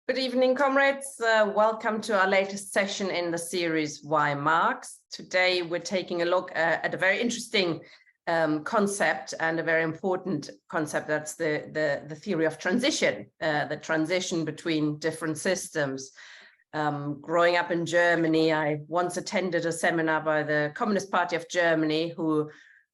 Good evening, comrades. Welcome to our latest session in the series Why Marx. Today, we're taking a look at a very interesting concept and a very important concept. That's the theory of transition, the transition between different systems. Growing up in Germany, I once attended a seminar by the Communist Party of Germany, who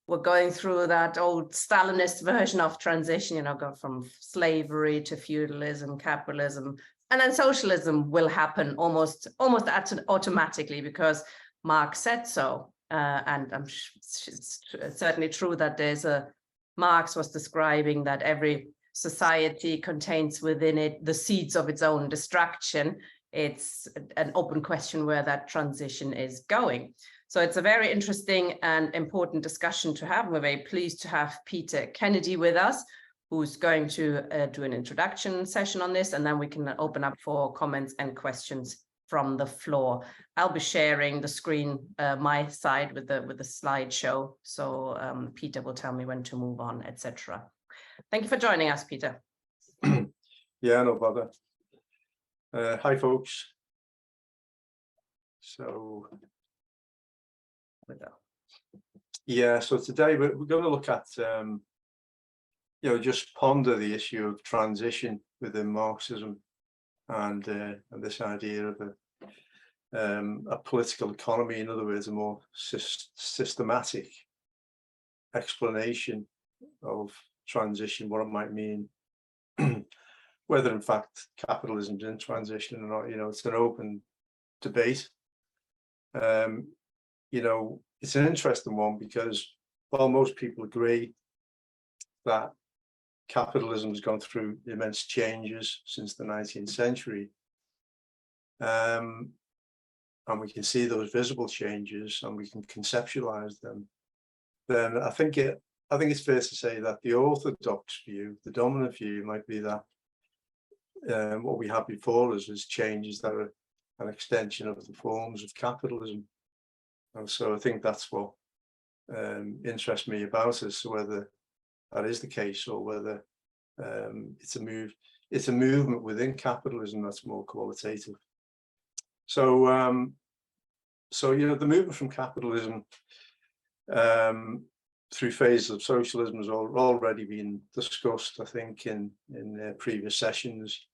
were going through that old Stalinist version of transition, you know, go from slavery to feudalism, capitalism, and then socialism will happen almost automatically because Marx said so. And it's certainly true that Marx was describing that every society contains within it the seeds of its own destruction. It's an open question where that transition is going. So it's a very interesting and important discussion to have. We're very pleased to have Peter Kennedy with us, who's going to do an introduction session on this, and then we can open up for comments and questions from the floor. I'll be sharing the screen, my side with the slideshow, so Peter will tell me when to move on, etc. Thank you for joining us, Peter. Yeah, no bother. Hi, folks. So, yeah, so today we're going to look at just ponder the issue of transition within Marxism and this idea of a political economy, in other words, a more systematic explanation of transition, what it might mean, whether in fact capitalism is in transition or not. You know, it's an open debate. It's an interesting one because while most people agree that capitalism has gone through immense changes since the 19th century, and we can see those visible changes and we can conceptualize them, then I think it's fair to say that the orthodox view, the dominant view, might be that what we had before us is changes that are an extension of the forms of capitalism. And so I think that's what interests me about it, so whether that is the case or whether it's a movement within capitalism that's more qualitative. So the movement from capitalism through phases of socialism has already been discussed, I think, in previous sessions,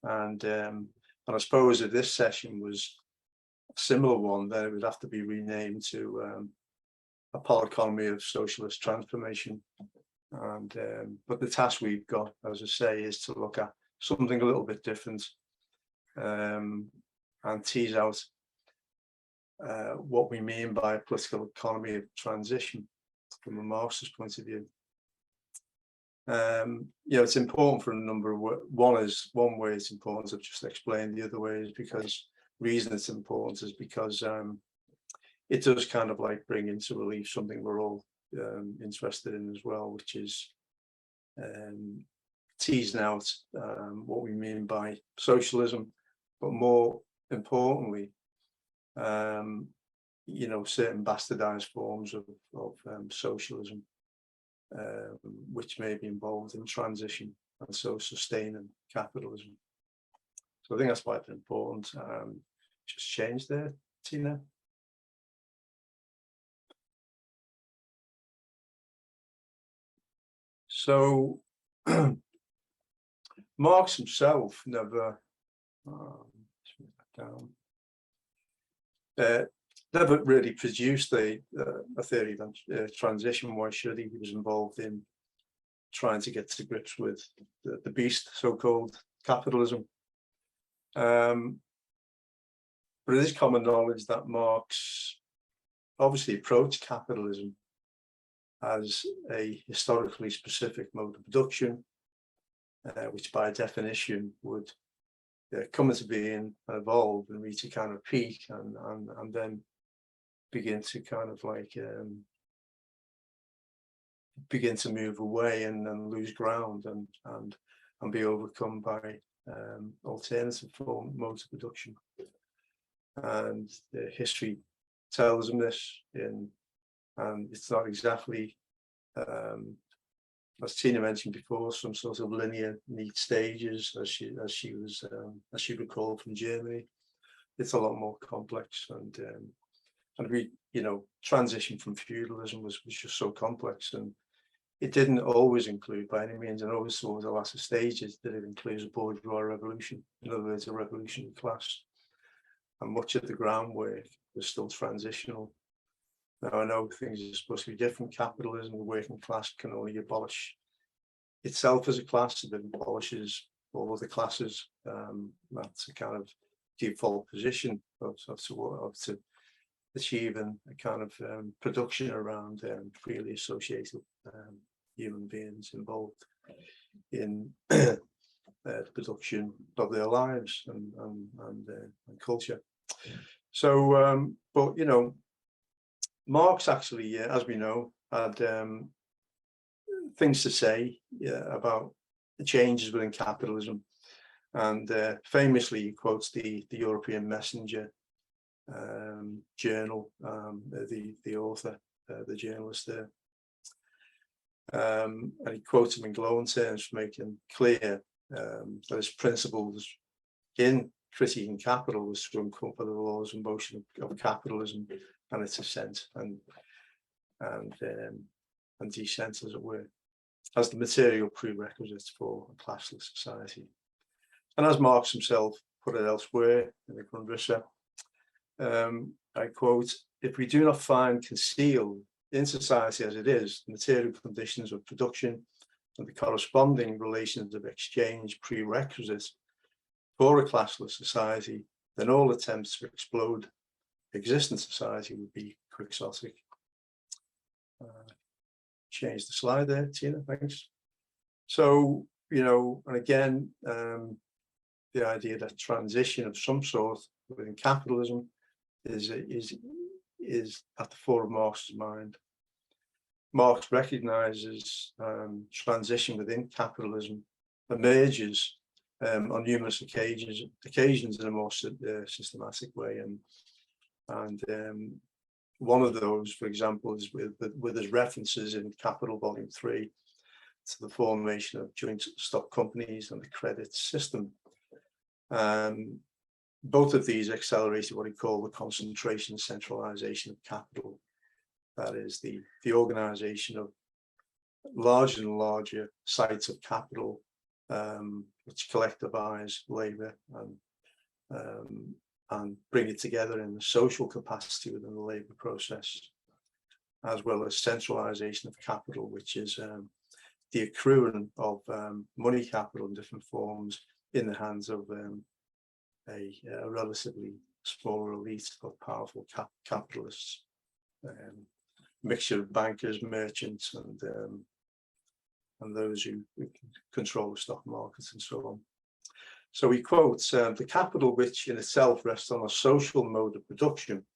and I suppose if this session was a similar one, then it would have to be renamed to a polyconomy of socialist transformation. And but the task we've got, as I say, is to look at something a little bit different and tease out what we mean by a political economy of transition from a Marxist point of view. It's important for a number of one way it's important to just explain. The other way is because reason it's important is because it does kind of like bring into relief something we're all interested in as well, which is teasing out what we mean by socialism, but more importantly, certain bastardized forms of socialism, which may be involved in transition and so sustaining capitalism. So I think that's quite important. Just change there, Tina. So Marx himself never never really produced a theory of transition. Why should he? He was involved in trying to get to grips with the beast, so-called capitalism. But it is common knowledge that Marx obviously approached capitalism as a historically specific mode of production, which by definition would come into being and evolve and reach a kind of peak and then begin to kind of like begin to move away and lose ground and be overcome by alternative modes of production. And the history tells them this, and it's not exactly as Tina mentioned before, some sort of linear, neat stages, as she recalled from Germany. It's a lot more complex, and we, transition from feudalism was just so complex, and it didn't always include, by any means, and always towards the latter stages, that it includes a bourgeois revolution, in other words, a revolutionary class. And much of the groundwork was still transitional. Now, I know things are supposed to be different. Capitalism, the working class can only abolish itself as a class, it abolishes all other classes. That's a kind of default position of to achieving a kind of production around freely associated human beings involved in the production of their lives and culture. So, but Marx actually, as we know, had things to say about the changes within capitalism, and famously he quotes the European Messenger journal, the author, the journalist there, and he quotes him in glowing terms for making clear that his principles in critiquing capital was to uncover the laws and motion of capitalism and its ascent and descent, as it were, as the material prerequisites for a classless society. And as Marx himself put it elsewhere in the Grundrisse, I quote, "If we do not find concealed in society as it is the material conditions of production and the corresponding relations of exchange prerequisites for a classless society, then all attempts to explode existing society would be quixotic." Change the slide there, Tina, thanks. So, and again, the idea that transition of some sort within capitalism is at the fore of Marx's mind. Marx recognizes transition within capitalism emerges on numerous occasions in a more systematic way, and one of those, for example, is with his references in Capital Volume 3 to the formation of joint stock companies and the credit system. Both of these accelerated what he called the concentration and centralization of capital. That is the organization of larger and larger sites of capital, which collectivize labor and bring it together in the social capacity within the labor process, as well as centralization of capital, which is the accruing of money capital in different forms in the hands of a relatively smaller elite of powerful capitalists, mixture of bankers, merchants, and those who control the stock markets and so on. So he quotes, "The capital, which in itself rests on a social mode of production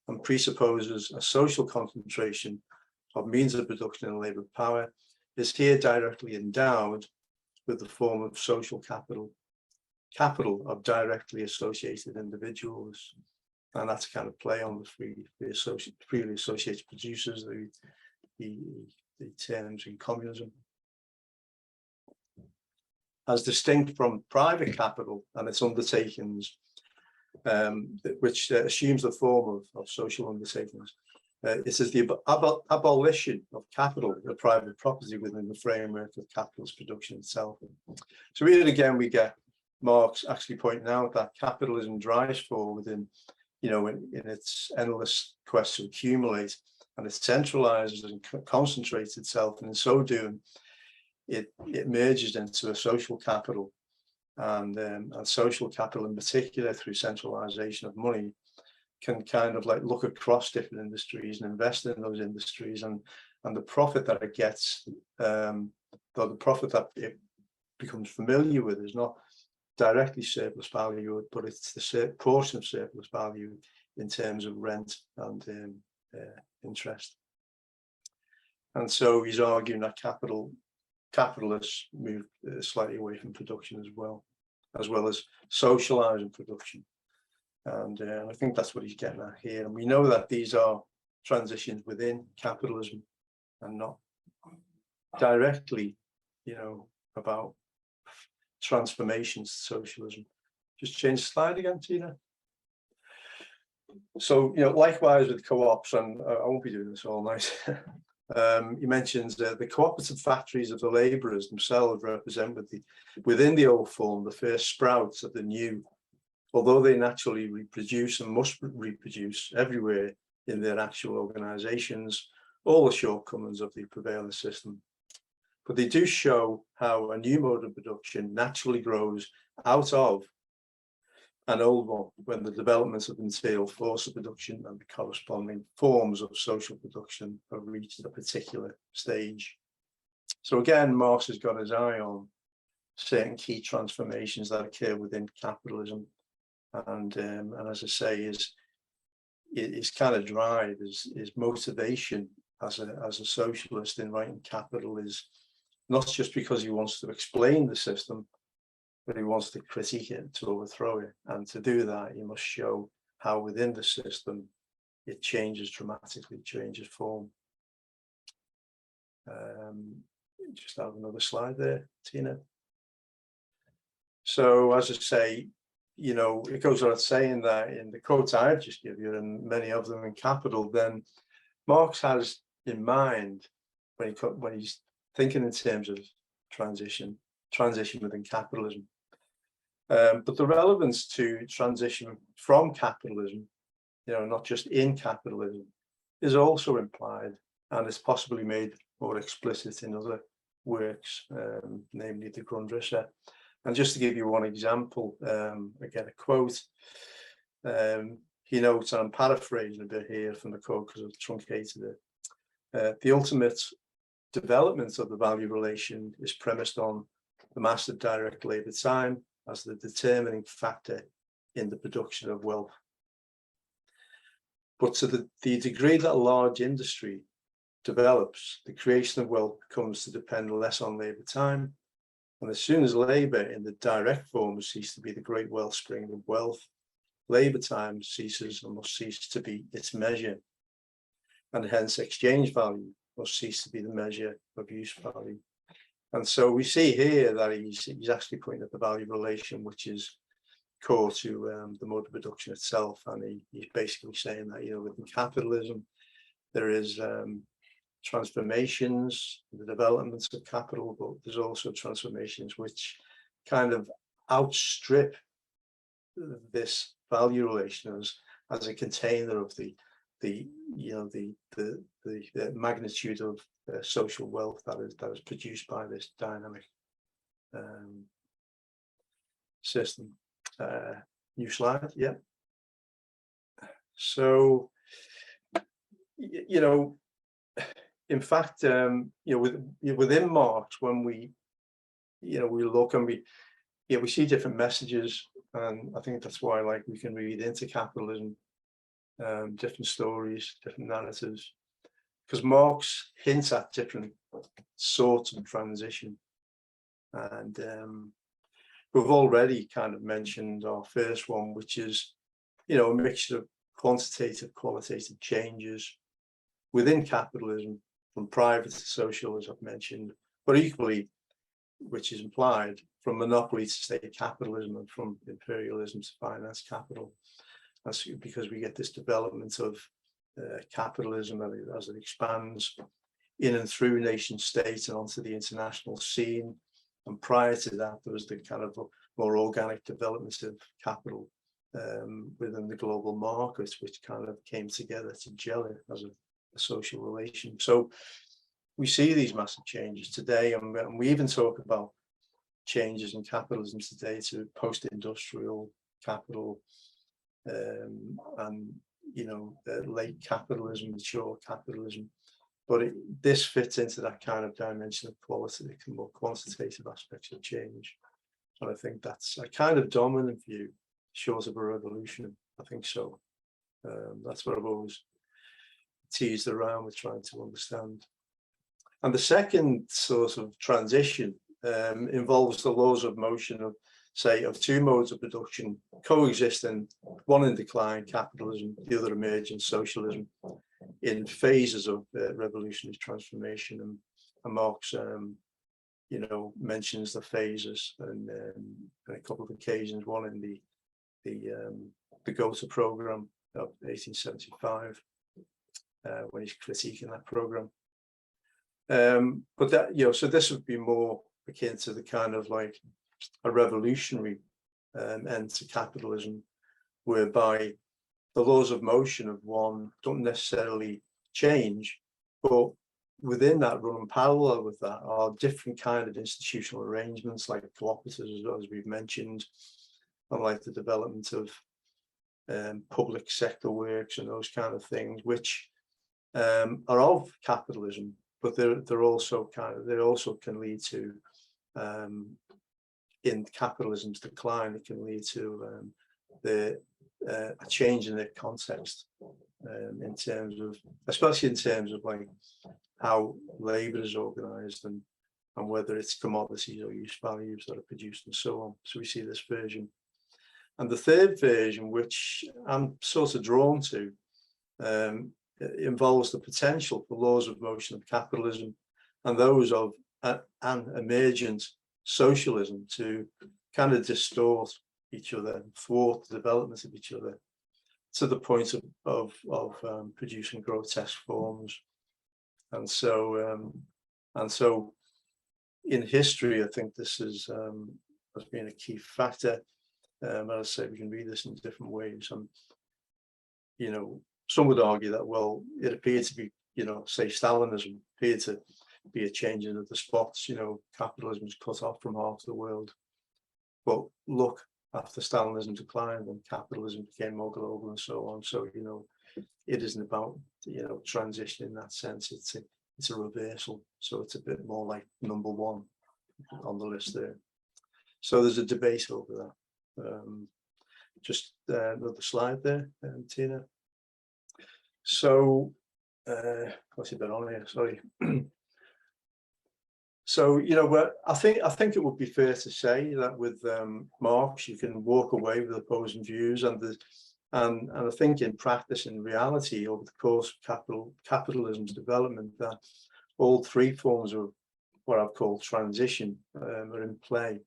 and presupposes a social concentration of means of production and labor power, is here directly endowed with the form of social capital of directly associated individuals." And that's kind of play on the freely associated producers, the terms in communism. As distinct from private capital and its undertakings, which assumes the form of social undertakings, it says the abolition of capital, the private property within the framework of capitalist production itself. So here again, we get Marx actually pointing out that capitalism drives forward in its endless quest to accumulate, and it centralizes and concentrates itself, and in so doing, it merges into a social capital, and social capital in particular, through centralization of money, can kind of like look across different industries and invest in those industries, and the profit that it gets, the profit that it becomes familiar with, is not directly surplus value, but it's the portion of surplus value in terms of rent and interest. And so he's arguing that capitalists move slightly away from production as well as socializing production. And I think that's what he's getting at here. And we know that these are transitions within capitalism and not directly, about transformations to socialism. Just change the slide again, Tina. So, likewise with co-ops, and I won't be doing this all night. He mentions that the cooperative factories of the labourers themselves represent within the old form the first sprouts of the new, although they naturally reproduce and must reproduce everywhere in their actual organisations all the shortcomings of the prevailing system. But they do show how a new mode of production naturally grows out of an old one when the developments of the material force of production and the corresponding forms of social production have reached a particular stage. So again, Marx has got his eye on certain key transformations that occur within capitalism, and as I say, his kind of drive, his motivation as a socialist in writing Capital is not just because he wants to explain the system, but he wants to critique it, to overthrow it. And to do that, he must show how within the system it changes dramatically, changes form. Just have another slide there, Tina. So as I say, it goes without saying that in the quotes I've just given you, and many of them in Capital, then Marx has in mind when he's thinking in terms of transition within capitalism. But the relevance to transition from capitalism, not just in capitalism, is also implied and is possibly made more explicit in other works, namely the Grundrisse. And just to give you one example, again, a quote, he notes, and I'm paraphrasing a bit here from the quote because I've truncated it, the ultimate development of the value relation is premised on the massive direct labour time as the determining factor in the production of wealth. But to the degree that a large industry develops, the creation of wealth comes to depend less on labour time. And as soon as labour in the direct form ceases to be the great wellspring of wealth, labour time ceases and must cease to be its measure. And hence exchange value must cease to be the measure of use value. And so we see here that he's actually pointing at the value relation, which is core to the mode of production itself. And he's basically saying that, within capitalism, there is transformations, the developments of capital, but there's also transformations which kind of outstrip this value relation as a container of the magnitude of social wealth that is produced by this dynamic system. New slide, yeah. So, in fact, within Marx, when we look and we see different messages, and I think that's why we can read into capitalism, different stories, different narratives, because Marx hints at different sorts of transition. And we've already kind of mentioned our first one, which is, a mixture of quantitative, qualitative changes within capitalism, from private to social, as I've mentioned, but equally, which is implied, from monopoly to state capitalism and from imperialism to finance capital. That's because we get this development of capitalism as it expands in and through nation states and onto the international scene. And prior to that, there was the kind of more organic development of capital within the global markets, which kind of came together to gel it as a social relation. So we see these massive changes today, and we even talk about changes in capitalism today to post-industrial capital, and late capitalism, mature capitalism. But this fits into that kind of dimension of quality, the more quantitative aspects of change. And I think that's a kind of dominant view, short of a revolution. I think so. That's what I've always teased around with trying to understand. And the second sort of transition involves the laws of motion of two modes of production coexisting, one in decline, capitalism, the other emerging, socialism, in phases of revolutionary transformation. And Marx, mentions the phases, and on a couple of occasions, one in the Gotha program of 1875, when he's critiquing that program. But that, so this would be more akin to the kind of like a revolutionary end to capitalism, whereby the laws of motion of one don't necessarily change, but within that, running parallel with that, are different kind of institutional arrangements, like cooperatives, as we've mentioned, and like the development of public sector works and those kind of things, which are of capitalism, but they're also they also can lead to, in capitalism's decline, it can lead to a change in their context, in terms of, especially in terms of like how labor is organized, and whether it's commodities or use values that are produced and so on. So we see this version. And the third version, which I'm sort of drawn to, involves the potential for laws of motion of capitalism and those of an emergent socialism to kind of distort each other, thwart the development of each other, to the point of producing grotesque forms. And so in history, I think this has been a key factor. As I say, we can read this in different ways. And some would argue that, well, it appeared to be, say Stalinism appeared to be a changing of the spots. Capitalism was cut off from half the world. But look, after Stalinism declined, and capitalism became more global and so on. So it isn't about transition in that sense. It's a reversal. So it's a bit more like number one on the list there. So there's a debate over that. Just another slide there, Tina. So what's it been on here? Sorry. So I think it would be fair to say that with Marx, you can walk away with opposing views, and I think in practice, in reality, over the course of capitalism's development, that all three forms of what I've called transition are in play,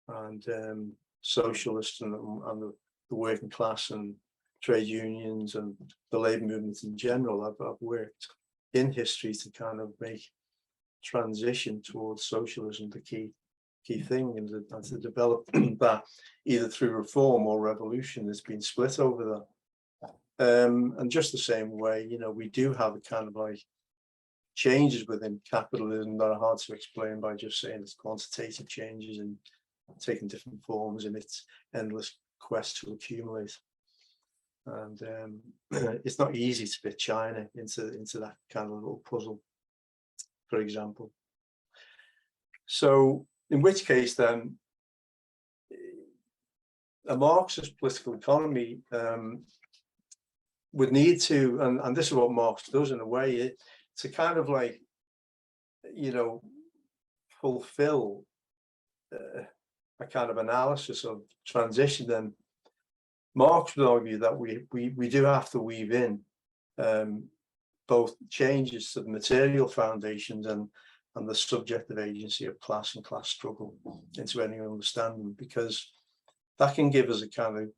and socialists and the working class and trade unions and the labour movement in general. I've worked in history to kind of make transition towards socialism the key thing, and to develop that either through reform or revolution. There's been split over that, and just the same way, we do have a kind of like changes within capitalism that are hard to explain by just saying it's quantitative changes and taking different forms in its endless quest to accumulate. And it's not easy to fit China into that kind of little puzzle, for example. So in which case then, a Marxist political economy would need to, and this is what Marx does in a way, to kind of like, fulfill a kind of analysis of transition. Then Marx would argue that we do have to weave in both changes to the material foundations and the subjective agency of class and class struggle into any understanding, because that can give us a kind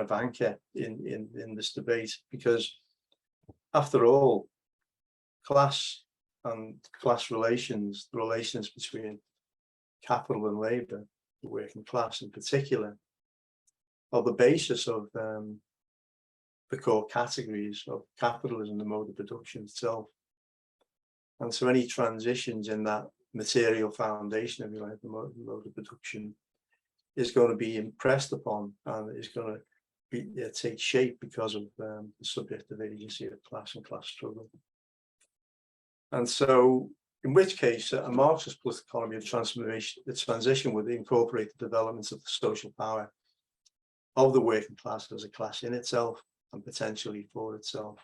of anchor in this debate. Because after all, class and class relations, the relations between capital and labour, the working class in particular, are the basis of the core categories of capitalism, the mode of production itself. And so any transitions in that material foundation, if you like, the mode of production, is going to be impressed upon, and is going to take shape because of the subjective agency of class and class struggle. And so, in which case, a Marxist political economy of transformation, the transition would incorporate the developments of the social power of the working class as a class in itself, and potentially for itself.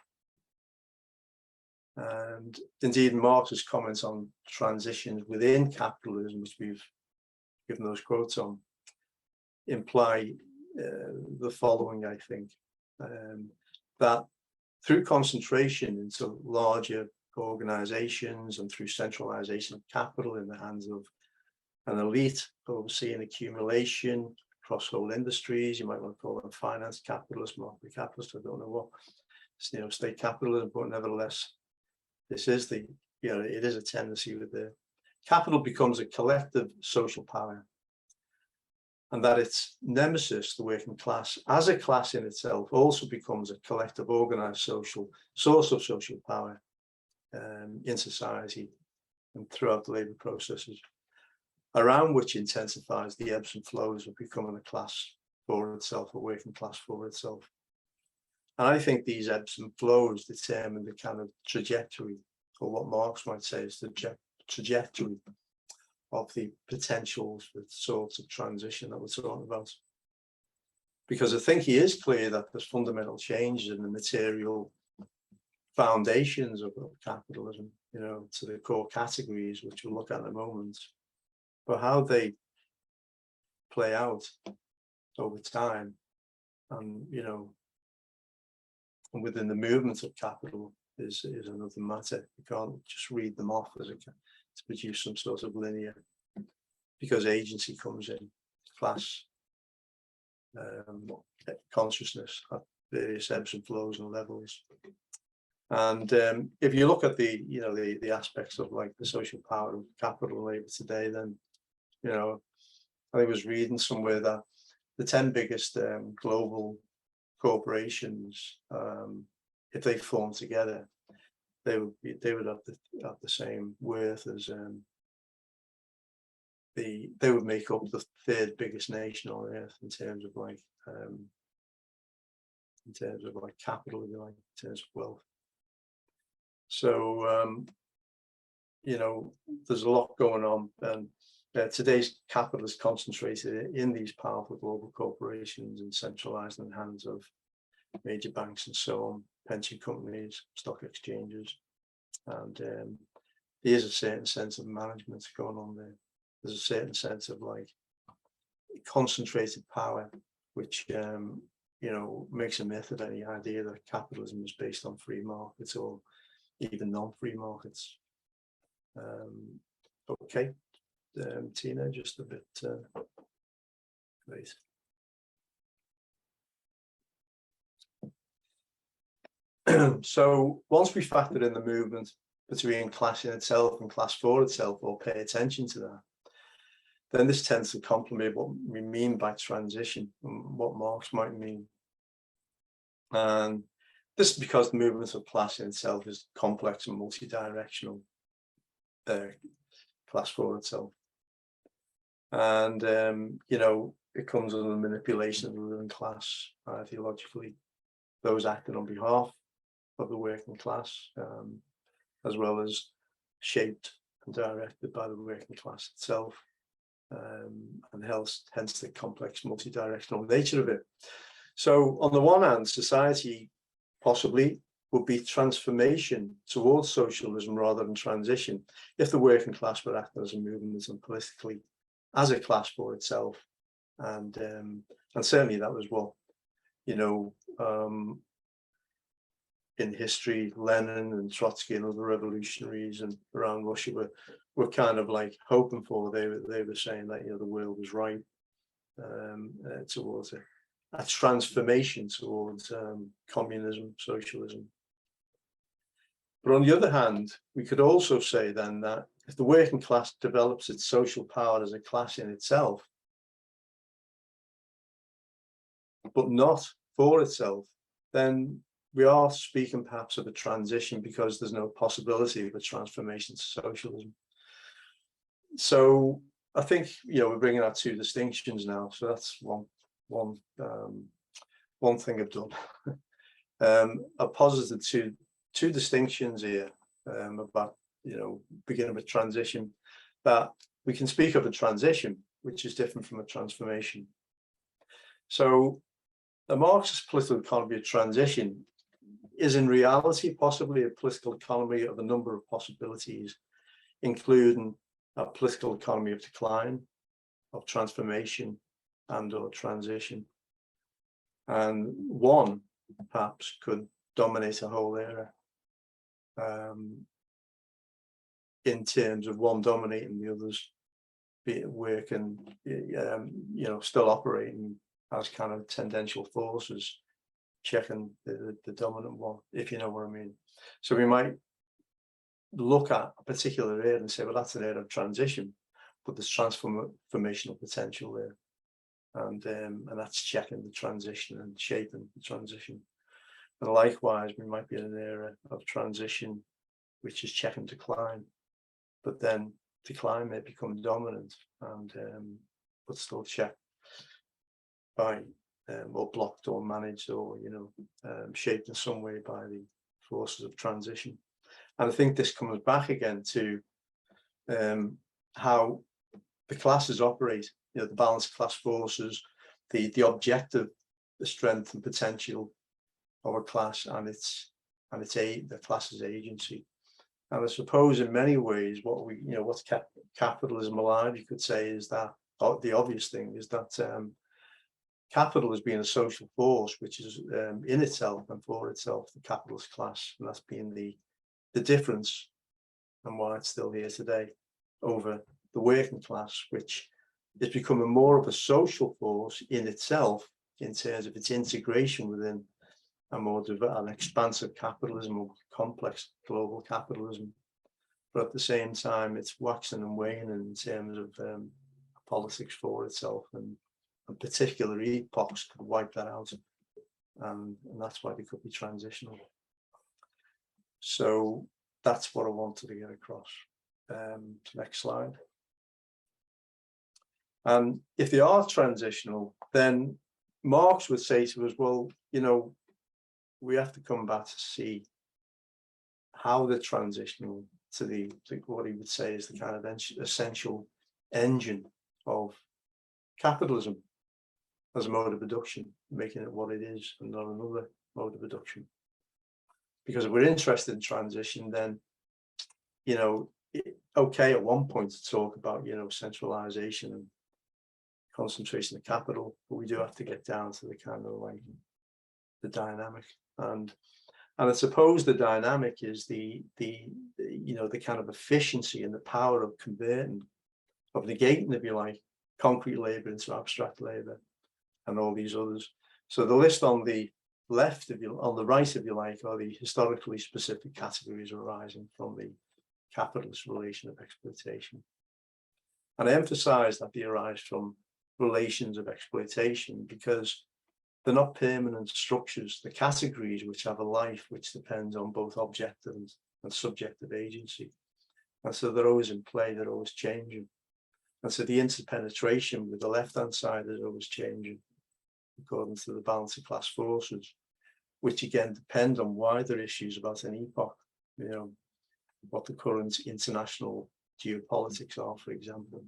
And indeed, Marx's comments on transitions within capitalism, which we've given those quotes on, imply the following, I think, that through concentration into larger organizations and through centralization of capital in the hands of an elite overseeing accumulation across whole industries. You might want to call them finance capitalists, market capitalists, I don't know what, state capitalism, but nevertheless, this is it is a tendency with the capital becomes a collective social power, and that its nemesis, the working class, as a class in itself, also becomes a collective organized social source of social power in society and throughout the labor processes, around which intensifies the ebbs and flows of becoming a class for itself, a working class for itself. And I think these ebbs and flows determine the kind of trajectory, or what Marx might say is the trajectory of the potentials for sorts of transition that we're talking about. Because I think he is clear that there's fundamental changes in the material foundations of capitalism, to the core categories, which we'll look at in a moment, but how they play out over time, and and within the movement of capital is another matter. You can't just read them off as to produce some sort of linear, because agency comes in, class consciousness at various ebbs and flows and levels. And if you look at the aspects of like the social power of capital and labor today, then I was reading somewhere that the 10 biggest global corporations, if they formed together, they would have the same worth as they would make up the third biggest nation on earth in terms of capital, in terms of wealth. So there's a lot going on, and today's capital is concentrated in these powerful global corporations and centralized in the hands of major banks and so on, pension companies, stock exchanges, and there's a certain sense of management going on there. There's a certain sense of concentrated power, which makes a myth of any idea that capitalism is based on free markets or even non-free markets. Okay, Tina, just a bit, please. So once we factor in the movement between class in itself and class for itself, or pay attention to that, then this tends to complement what we mean by transition and what Marx might mean. And this is because the movement of class in itself is complex and multi-directional, class for itself. And, it comes under the manipulation of the ruling class ideologically, those acting on behalf of the working class, as well as shaped and directed by the working class itself, and hence the complex multi-directional nature of it. So on the one hand, society possibly would be transformation towards socialism rather than transition if the working class were acting as a movement and politically as a class for itself. And certainly that was what in history, Lenin and Trotsky and other revolutionaries and around Russia were kind of hoping for. They were saying that the world was right towards a transformation towards communism, socialism. But on the other hand, we could also say then that if the working class develops its social power as a class in itself, but not for itself, then we are speaking perhaps of a transition, because there's no possibility of a transformation to socialism. So I think we're bringing out two distinctions now. So that's one thing I've done. I posited two distinctions here about beginning with transition, that we can speak of a transition which is different from a transformation. So the Marxist political economy of transition is in reality possibly a political economy of a number of possibilities, including a political economy of decline, of transformation, and or transition. And one perhaps could dominate a whole era. in terms of one dominating the others, be it work and still operating as kind of tendential forces, checking the dominant one, if you know what I mean. So we might look at a particular area and say, well, that's an area of transition, but there's transformational potential there, and that's checking the transition and shaping the transition. And likewise, we might be in an area of transition which is checking decline, but then decline may become dominant and but still checked by or blocked or managed or shaped in some way by the forces of transition. And I think this comes back again to how the classes operate, the balanced class forces, the objective, the strength and potential of a class and the class's agency. And I suppose in many ways what's kept capitalism alive, you could say, is that the obvious thing is that capital has been a social force which is in itself and for itself the capitalist class, and that's been the difference and why it's still here today over the working class, which is becoming more of a social force in itself in terms of its integration within a more an expansive capitalism or complex global capitalism. But at the same time, it's waxing and waning in terms of politics for itself, and particular epochs could wipe that out, and that's why they could be transitional. So that's what I wanted to get across. Next slide. And if they are transitional, then Marx would say to us, well, we have to come back to see how they're transitional to what he would say is the kind of essential engine of capitalism as a mode of production, making it what it is and not another mode of production. Because if we're interested in transition, then, okay, at one point to talk about, centralization and concentration of capital, but we do have to get down to the kind of like the dynamic. And I suppose the dynamic is the kind of efficiency and the power of converting, of negating, if you like, concrete labor into abstract labor and all these others. So the list on the left, on the right, if you like, are the historically specific categories arising from the capitalist relation of exploitation. And I emphasize that they arise from relations of exploitation because they're not permanent structures. The categories which have a life which depends on both objective and subjective agency. And so they're always in play, they're always changing. And so the interpenetration with the left-hand side is always changing according to the balance of class forces, which again depend on wider issues about an epoch, what the current international geopolitics are, for example.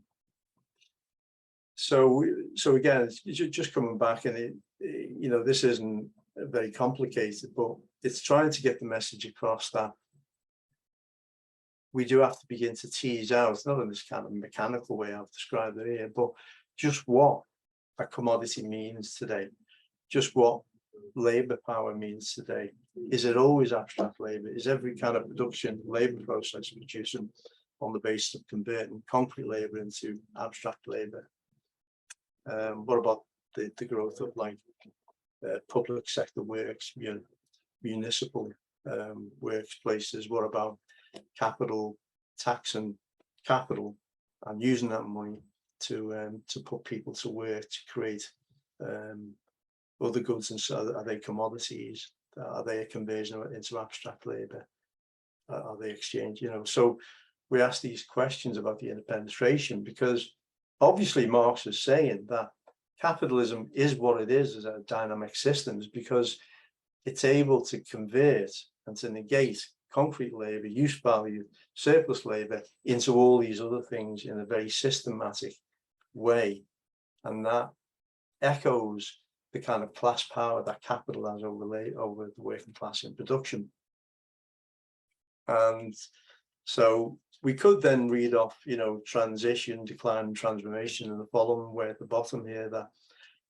So again, it's just coming back, and this isn't very complicated, but it's trying to get the message across that we do have to begin to tease out, not in this kind of mechanical way I've described it here, but just what a commodity means today, just what labor power means today. Is it always abstract labor? Is every kind of production labor process producing on the basis of converting concrete labor into abstract labor? What about the growth of public sector works, municipal workplaces? What about capital, taxing capital and using that money to put people to work to create other goods? And so are they commodities? Are they a conversion into abstract labor? Are they exchange? So we ask these questions about the interpenetration because obviously Marx is saying that capitalism is what it is as a dynamic systems because it's able to convert and to negate concrete labor, use value, surplus labor into all these other things in a very systematic way. And that echoes the kind of class power that capital has over the working class in production. And so we could then read off, transition, decline, and transformation in the following way at the bottom here, that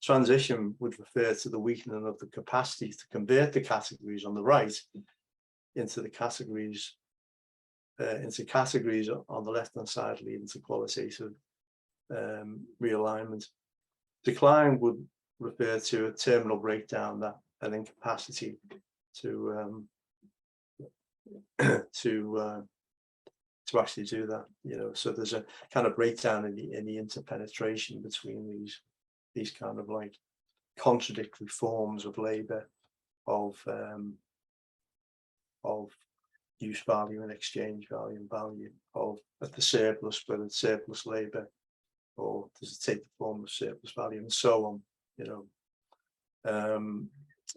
transition would refer to the weakening of the capacity to convert the categories on the right into the categories into categories on the left-hand side, leading to qualitative realignment. Decline would refer to a terminal breakdown, that an incapacity to actually do that. So there's a kind of breakdown in the interpenetration between these kind of like contradictory forms of labor, of use value and exchange value and value of the surplus, whether it's surplus labor or does it take the form of surplus value, and so on.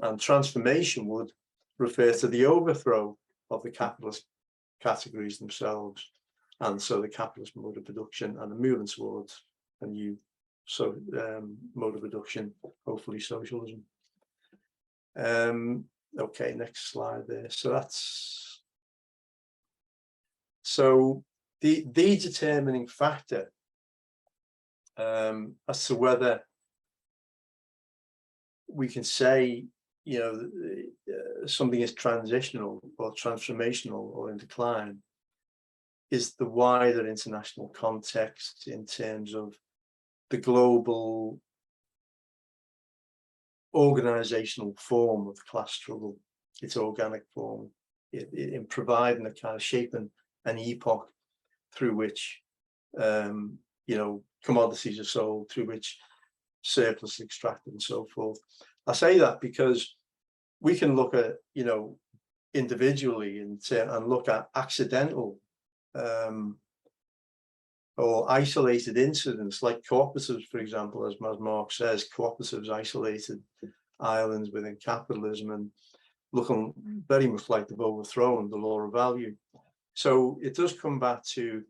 And transformation would refer to the overthrow of the capitalist categories themselves, and so the capitalist mode of production, and the movement towards a new mode of production, hopefully socialism. Okay, next slide there. So the determining factor as to whether we can say, something is transitional or transformational or in decline, is the wider international context in terms of the global organizational form of the class struggle, its organic form, in providing a kind of shaping an epoch through which commodities are sold, through which surplus is extracted and so forth. I say that because we can look at individually and look at accidental or isolated incidents, like cooperatives, for example, as Marx says, cooperatives isolated islands within capitalism and looking very much like they've overthrown the law of value. So it does come back to,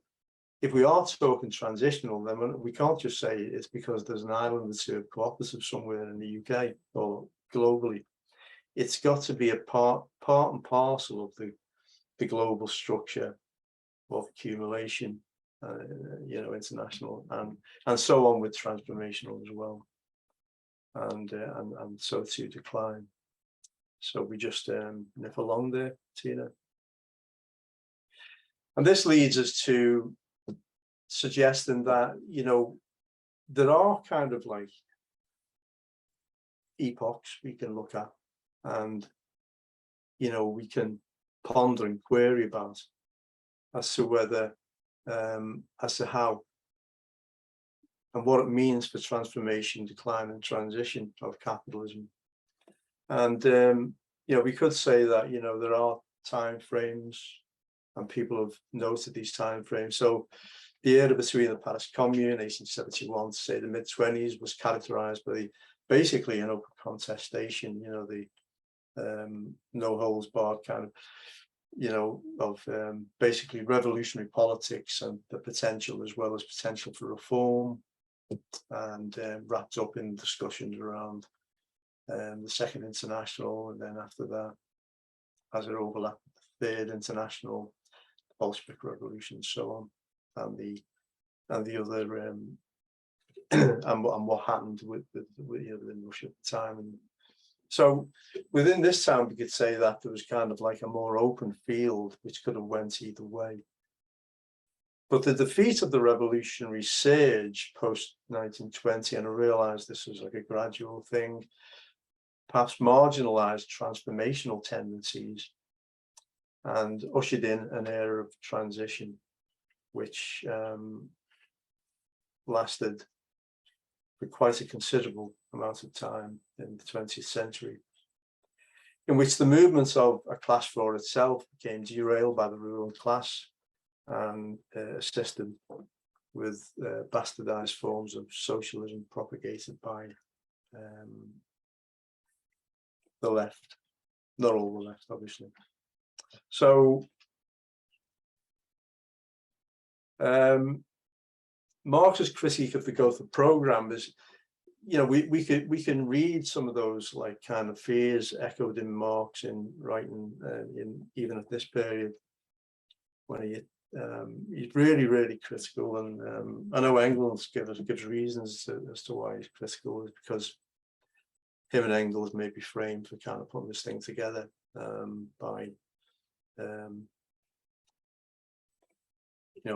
if we are talking transitional, then we can't just say it's because there's an island or two of cooperatives somewhere in the UK or globally. It's got to be a part and parcel of the global structure of accumulation, international, and so on with transformational as well, and so to decline. So we just nip along there, Tina. And this leads us to suggesting that, there are kind of like epochs we can look at, and, we can ponder and query about as to whether, as to how and what it means for transformation, decline, and transition of capitalism. And, we could say that, there are time frames, and people have noted these time frames. So the era between the Paris Commune, 1871 to say the mid-20s, was characterized by basically an open contestation, the no holds barred kind of, basically revolutionary politics and the potential, as well as potential for reform, and wrapped up in discussions around the Second International, and then after that, as it overlapped, the Third International, the Bolshevik Revolution, and so on, and the other and what happened within Russia at the time. And so within this time, we could say that there was kind of like a more open field which could have went either way. But the defeat of the revolutionary surge post 1920, and I realized this was like a gradual thing, perhaps marginalized transformational tendencies and ushered in an era of transition, which lasted for quite a considerable amount of time in the 20th century, in which the movements of a class for itself became derailed by the ruling class and assisted with bastardized forms of socialism propagated by the left, not all the left, obviously. So Marx's critique of the Gotha program is, we can read some of those like kind of fears echoed in Marx in writing in even at this period, when he's really critical, and I know Engels gives reasons as to why he's critical, is because him and Engels may be framed for kind of putting this thing together by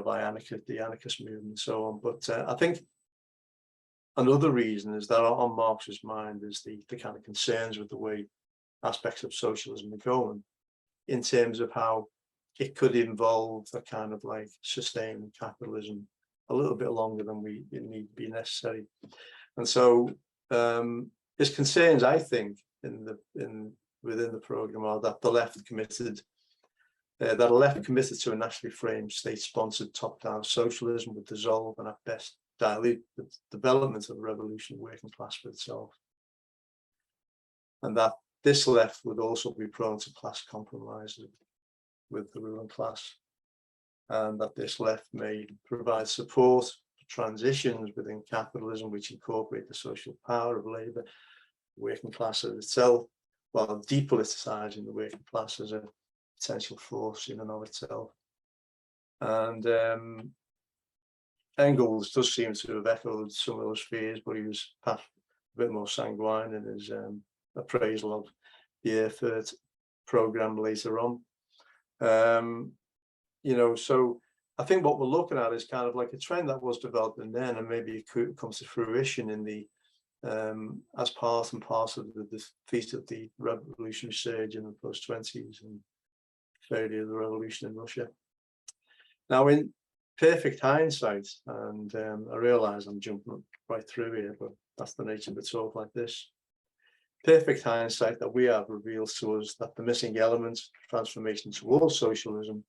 by the anarchist movement and so on. But I think another reason is that on Marx's mind is the kind of concerns with the way aspects of socialism are going, in terms of how it could involve a kind of like sustaining capitalism a little bit longer than it need to be necessary. And so his concerns, I think, within the program are that the left committed to a nationally framed, state-sponsored, top-down socialism would dissolve and at best dilute the development of the revolutionary working class for itself, and that this left would also be prone to class compromises with the ruling class, and that this left may provide support for transitions within capitalism which incorporate the social power of labour, the working class as itself, while depoliticising the working class as a potential force in and of itself. And Engels does seem to have echoed some of those fears, but he was perhaps a bit more sanguine in his appraisal of the Erfurt program later on. So I think what we're looking at is kind of like a trend that was developing then, and maybe it comes to fruition in the as part and parcel of the defeat of the revolutionary surge in the post-20s and failure of the revolution in Russia. Now, in perfect hindsight, and I realise I'm jumping right through here, but that's the nature of a talk like this. Perfect hindsight that we have reveals to us that the missing element, transformation towards socialism,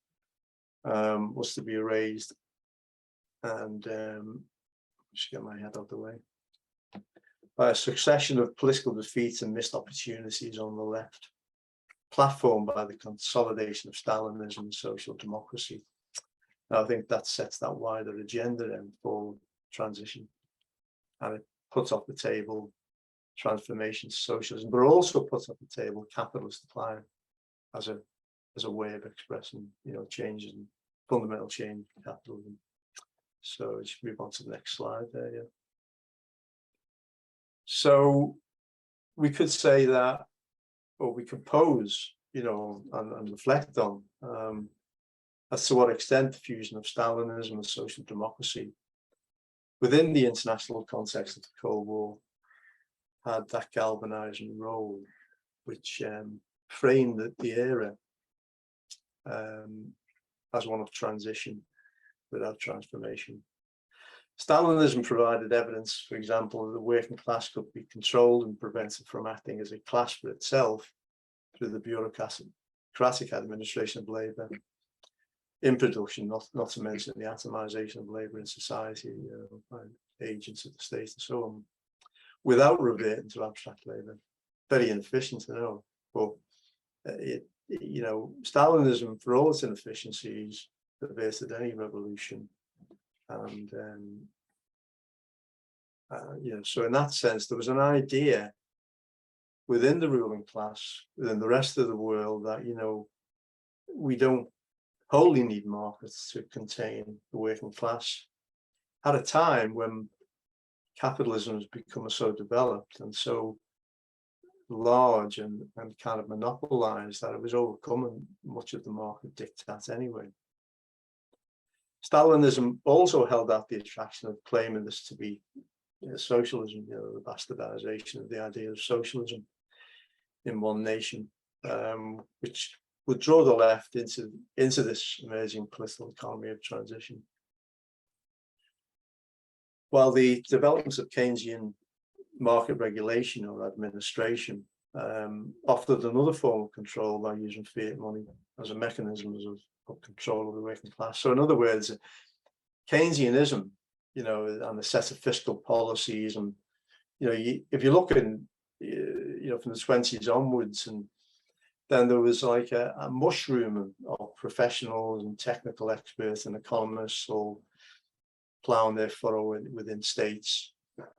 was to be erased. And just get my head out of the way. By a succession of political defeats and missed opportunities on the left, platformed by the consolidation of Stalinism and social democracy. Now, I think that sets that wider agenda then for transition, and it puts off the table transformation to socialism, but also puts off the table capitalist decline as a way of expressing, changes and fundamental change in capitalism. So just move on to the next slide there. Yeah. So we could say that, or we could pose, and reflect on as to what extent the fusion of Stalinism and social democracy within the international context of the Cold War had that galvanizing role, which framed the era as one of transition without transformation. Stalinism provided evidence, for example, that the working class could be controlled and prevented from acting as a class for itself through the bureaucratic administration of labour in production, not to mention the atomization of labour in society by agents of the state and so on, without reverting to abstract labour. Very inefficient to know, but Stalinism, for all its inefficiencies, perverted any revolution. And so in that sense, there was an idea within the ruling class, within the rest of the world, that we don't wholly need markets to contain the working class at a time when capitalism has become so developed and so large and kind of monopolized that it was overcoming much of the market diktat anyway. Stalinism also held out the attraction of claiming this to be socialism, the bastardization of the idea of socialism in one nation, which would draw the left into this emerging political economy of transition. While the developments of Keynesian market regulation or administration offered another form of control by using fiat money as a mechanism of control of the working class. So in other words, Keynesianism, and the set of fiscal policies, and if you look in, from the 20s onwards, and then there was like a mushroom of professionals and technical experts and economists all plowing their furrow within states,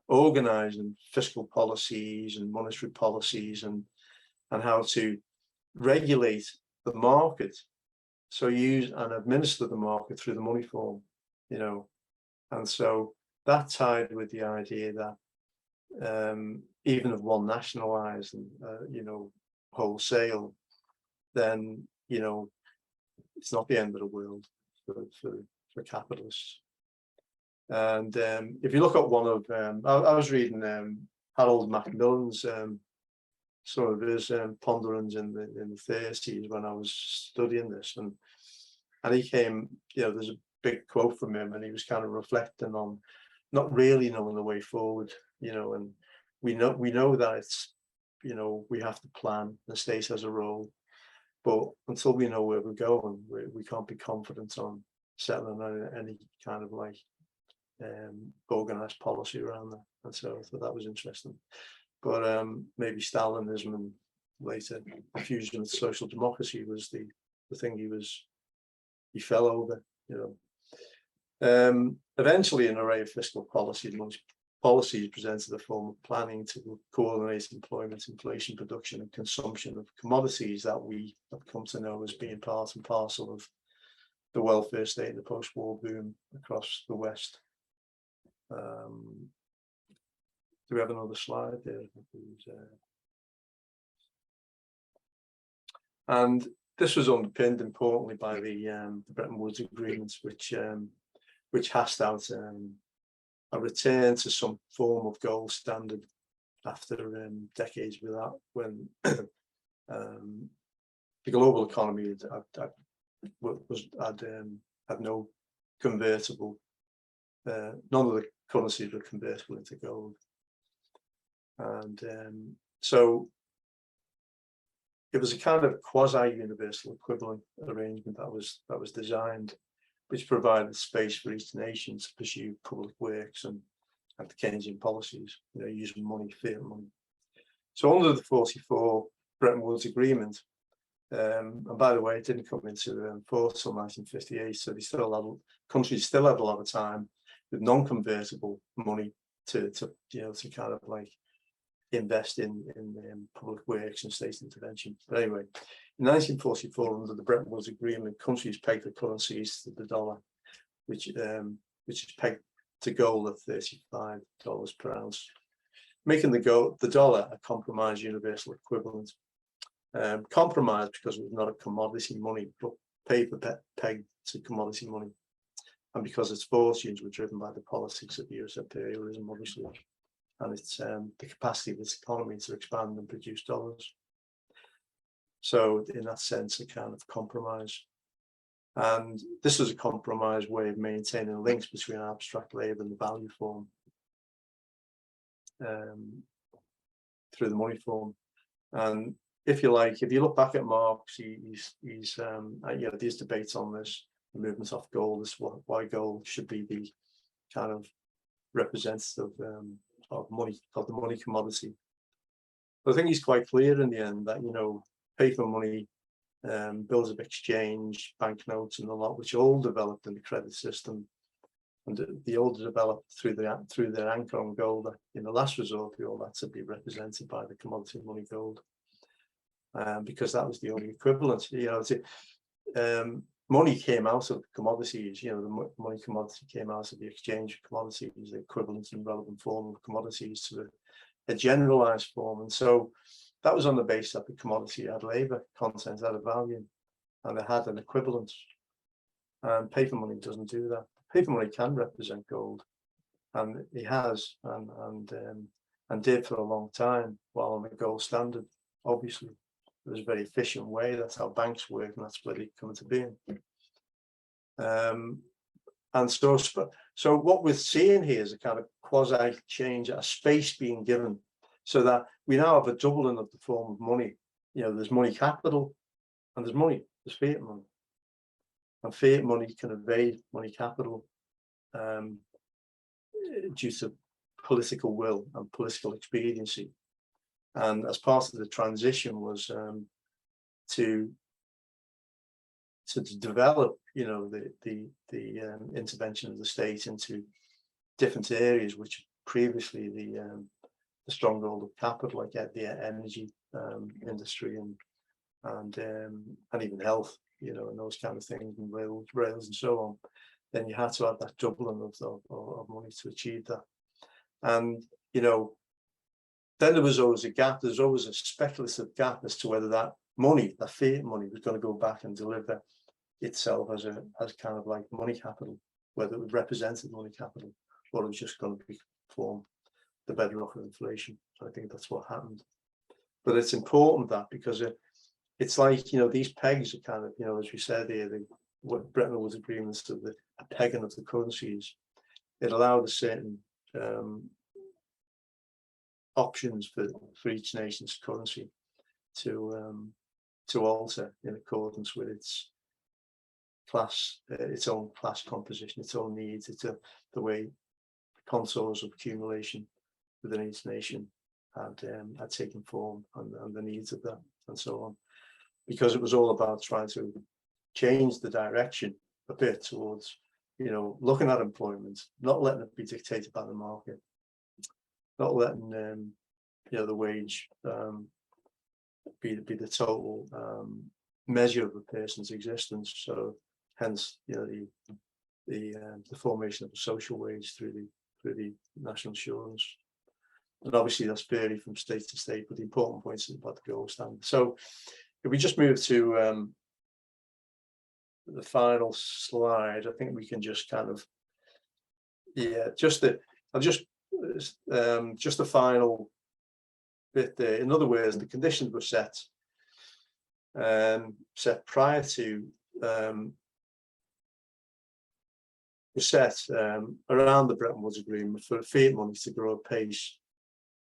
organizing fiscal policies and monetary policies and how to regulate the market. So use and administer the market through the money form, and so that tied with the idea that even if one nationalized and wholesale, then it's not the end of the world for capitalists. And if you look at one of, I was reading Harold Macmillan's some of his ponderings in the 30s when I was studying this, and he came, there's a big quote from him, and he was kind of reflecting on not really knowing the way forward, and we know that it's, we have to plan, the state has a role, but until we know where we're going, we can't be confident on settling on any kind of like organized policy around that. And so I thought that was interesting. But maybe Stalinism and later the fusion with social democracy was the thing he fell over, Eventually, an array of fiscal policies, most policies presented a form of planning to coordinate employment, inflation, production and consumption of commodities that we have come to know as being part and parcel of the welfare state and the post-war boom across the West. Do we have another slide there? And this was underpinned importantly by the Bretton Woods agreements, which hashed out a return to some form of gold standard after decades without, when the global economy had no convertible, none of the currencies were convertible into gold. And so it was a kind of quasi-universal equivalent arrangement that was designed, which provided space for each nation to pursue public works and Keynesian policies, using money, fiat money. So under the 44 Bretton Woods Agreement, and by the way, it didn't come into force until 1958, so countries still had a lot of time with non-convertible money to kind of like invest in public works and state intervention. But anyway, in 1944, under the Bretton Woods Agreement, countries pegged the currencies to the dollar, which is pegged to gold at $35 per ounce, making the dollar a compromise universal equivalent. Compromise because it was not a commodity money, but paper pegged to commodity money, and because its fortunes were driven by the politics of US imperialism, obviously, and it's the capacity of its economy to expand and produce dollars. So in that sense, a kind of compromise. And this was a compromise way of maintaining links between abstract labor and the value form through the money form. And if you look back at Marx, he's these debates on this, the movement off gold, is why gold should be the kind of representative of money, of the money commodity. But I think he's quite clear in the end that paper money, bills of exchange, banknotes, and a lot, which all developed in the credit system, and the older developed through their anchor on gold. In the last resort, all that to be represented by the commodity money gold, because that was the only equivalent. Money came out of commodities. The money commodity came out of the exchange of commodities, the equivalent and relevant form of commodities to a generalized form, and so that was on the basis that the commodity had labor content, had a value, and it had an equivalent. And paper money doesn't do that. Paper money can represent gold, and it has, and did for a long time, while on the gold standard. Obviously, it was a very efficient way. That's how banks work, and that's where they come into being. And so what we're seeing here is a kind of quasi change, a space being given, so that we now have a doubling of the form of money. There's money capital, and there's fiat money. And fiat money can evade money capital due to political will and political expediency. And as part of the transition was to develop, the intervention of the state into different areas, which previously the stronghold of capital, like the energy industry and even health, and those kind of things, and rails and so on. Then you had to have that doubling of money to achieve that. And then there was always a gap. There's always a speculative gap as to whether that money, that fiat money, was going to go back and deliver itself as kind of like money capital, whether it represented money capital or it was just going to form the bedrock of inflation. So I think that's what happened. But it's important that, because it's like, you know, these pegs are kind of, you know, as we said here, what Bretton Woods agreements of a pegging of the currencies. It allowed a certain options for each nation's currency to alter in accordance with its class, its own class composition, its own needs, the way contours of accumulation within each nation had taken form, and the needs of that, and so on. Because it was all about trying to change the direction a bit towards, you know, looking at employment, not letting it be dictated by the market, not letting you know, the wage be the total measure of a person's existence. So hence, you know, the formation of a social wage through the national insurance. And obviously that's vary from state to state, but the important point is about the gold standard. So if we just move to the final slide, I think we can just kind of, yeah, just the final bit there. In other words, the conditions were set prior to around the Bretton Woods Agreement for fiat money to grow at pace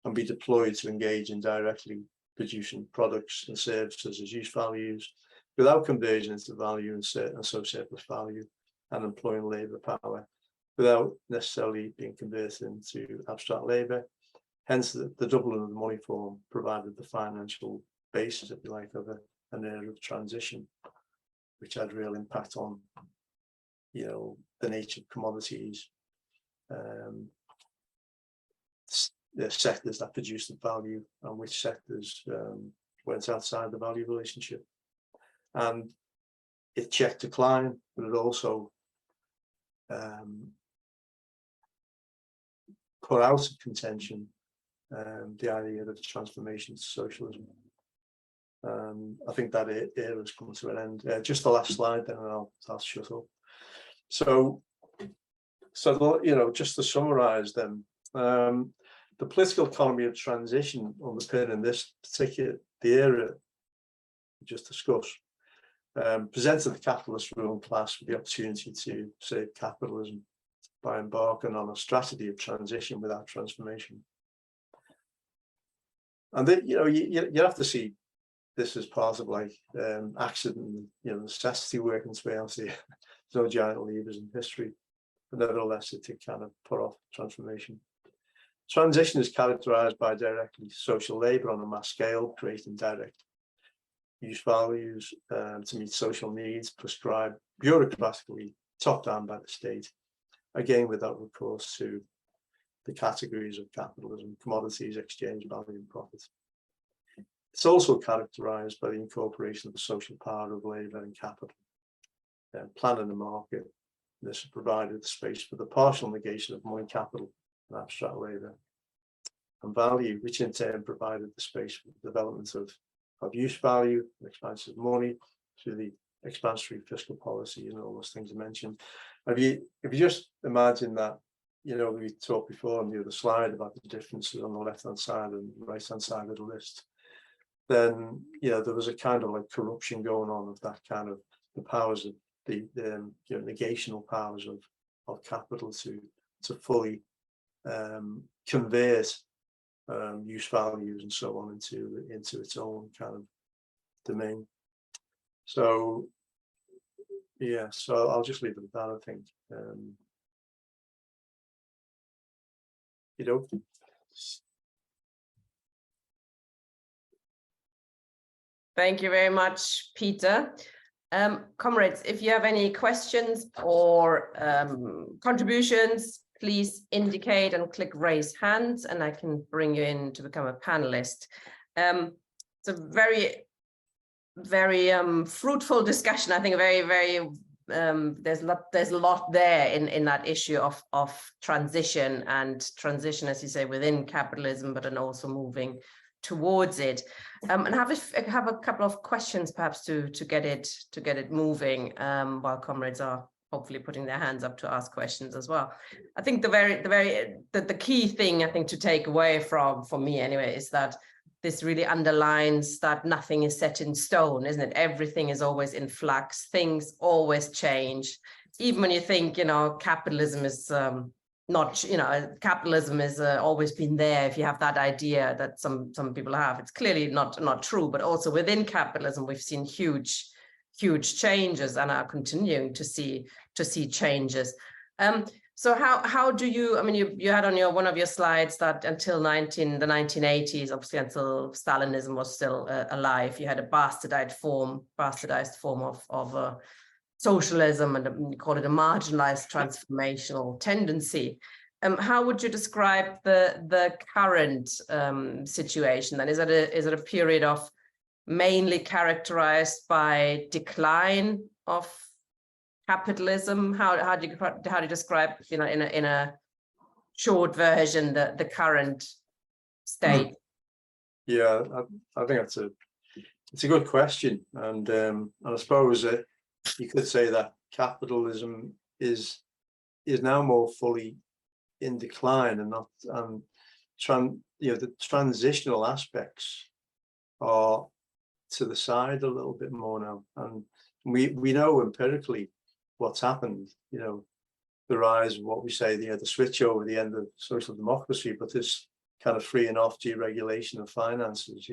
and be deployed to engage in directly producing products and services as use values without conversion into value and so surplus value, and employing labour power without necessarily being converted into abstract labour. Hence, the doubling of the money form provided the financial basis, if you like, of an era of transition, which had real impact on, you know, the nature of commodities, the sectors that produced the value, and which sectors went outside the value relationship. And it checked decline, but it also put out of contention the idea of transformation to socialism. I think that era has come to an end. Just the last slide, then I'll shut up. So you know, just to summarise, then, the political economy of transition underpinning this particular the era we just discussed presented the capitalist ruling class with the opportunity to save capitalism by embarking on a strategy of transition without transformation. And then, you know, you have to see this as part of like accident, you know, necessity working its way out here. There's no giant levers in history, but nevertheless, it did kind of put off transformation. Transition is characterized by directly social labor on a mass scale, creating direct use values to meet social needs prescribed bureaucratically top down by the state, again without recourse to the categories of capitalism, commodities, exchange value, and profit. It's also characterized by the incorporation of the social power of labor and capital, planning the market. This provided the space for the partial negation of money capital and abstract labor and value, which in turn provided the space for the development of use value, expansive money through the expansionary fiscal policy and all those things I mentioned. If you just imagine that, you know, we talked before on the other slide about the differences on the left-hand side and right-hand side of the list, then, you know, there was a kind of like corruption going on of that kind of the powers of the you know, negational powers of capital to fully convert use values and so on into its own kind of domain. So yeah, so I'll just leave it at that, I think. You know, thank you very much, Peter. Comrades, if you have any questions or contributions, please indicate and click raise hands, and I can bring you in to become a panelist. It's a very fruitful discussion. I think there's a lot there in that issue of transition, as you say, within capitalism, but then also moving towards it. And have a couple of questions perhaps to get it moving, while comrades are hopefully putting their hands up to ask questions as well. I think the key thing I think to take away for me anyway is that this really underlines that nothing is set in stone, isn't it? Everything is always in flux. Things always change. Even when you think, capitalism is not, capitalism has always been there. If you have that idea that some people have, it's clearly not true. But also within capitalism, we've seen huge changes and are continuing to see changes. So how do you? I mean, you had on one of your slides that until the 1980s, obviously until Stalinism was still alive, you had a bastardized form of socialism, and you call it a marginalized transformational tendency. How would you describe the current situation then? Is it a period of mainly characterized by decline of capitalism? How do you describe, in a short version, the current state? Yeah, I think it's a good question, and I suppose you could say that capitalism is now more fully in decline, and the transitional aspects are to the side a little bit more now, and we know empirically what's happened. The rise of what we say, the switch over, the end of social democracy, but this kind of free and off deregulation of finances,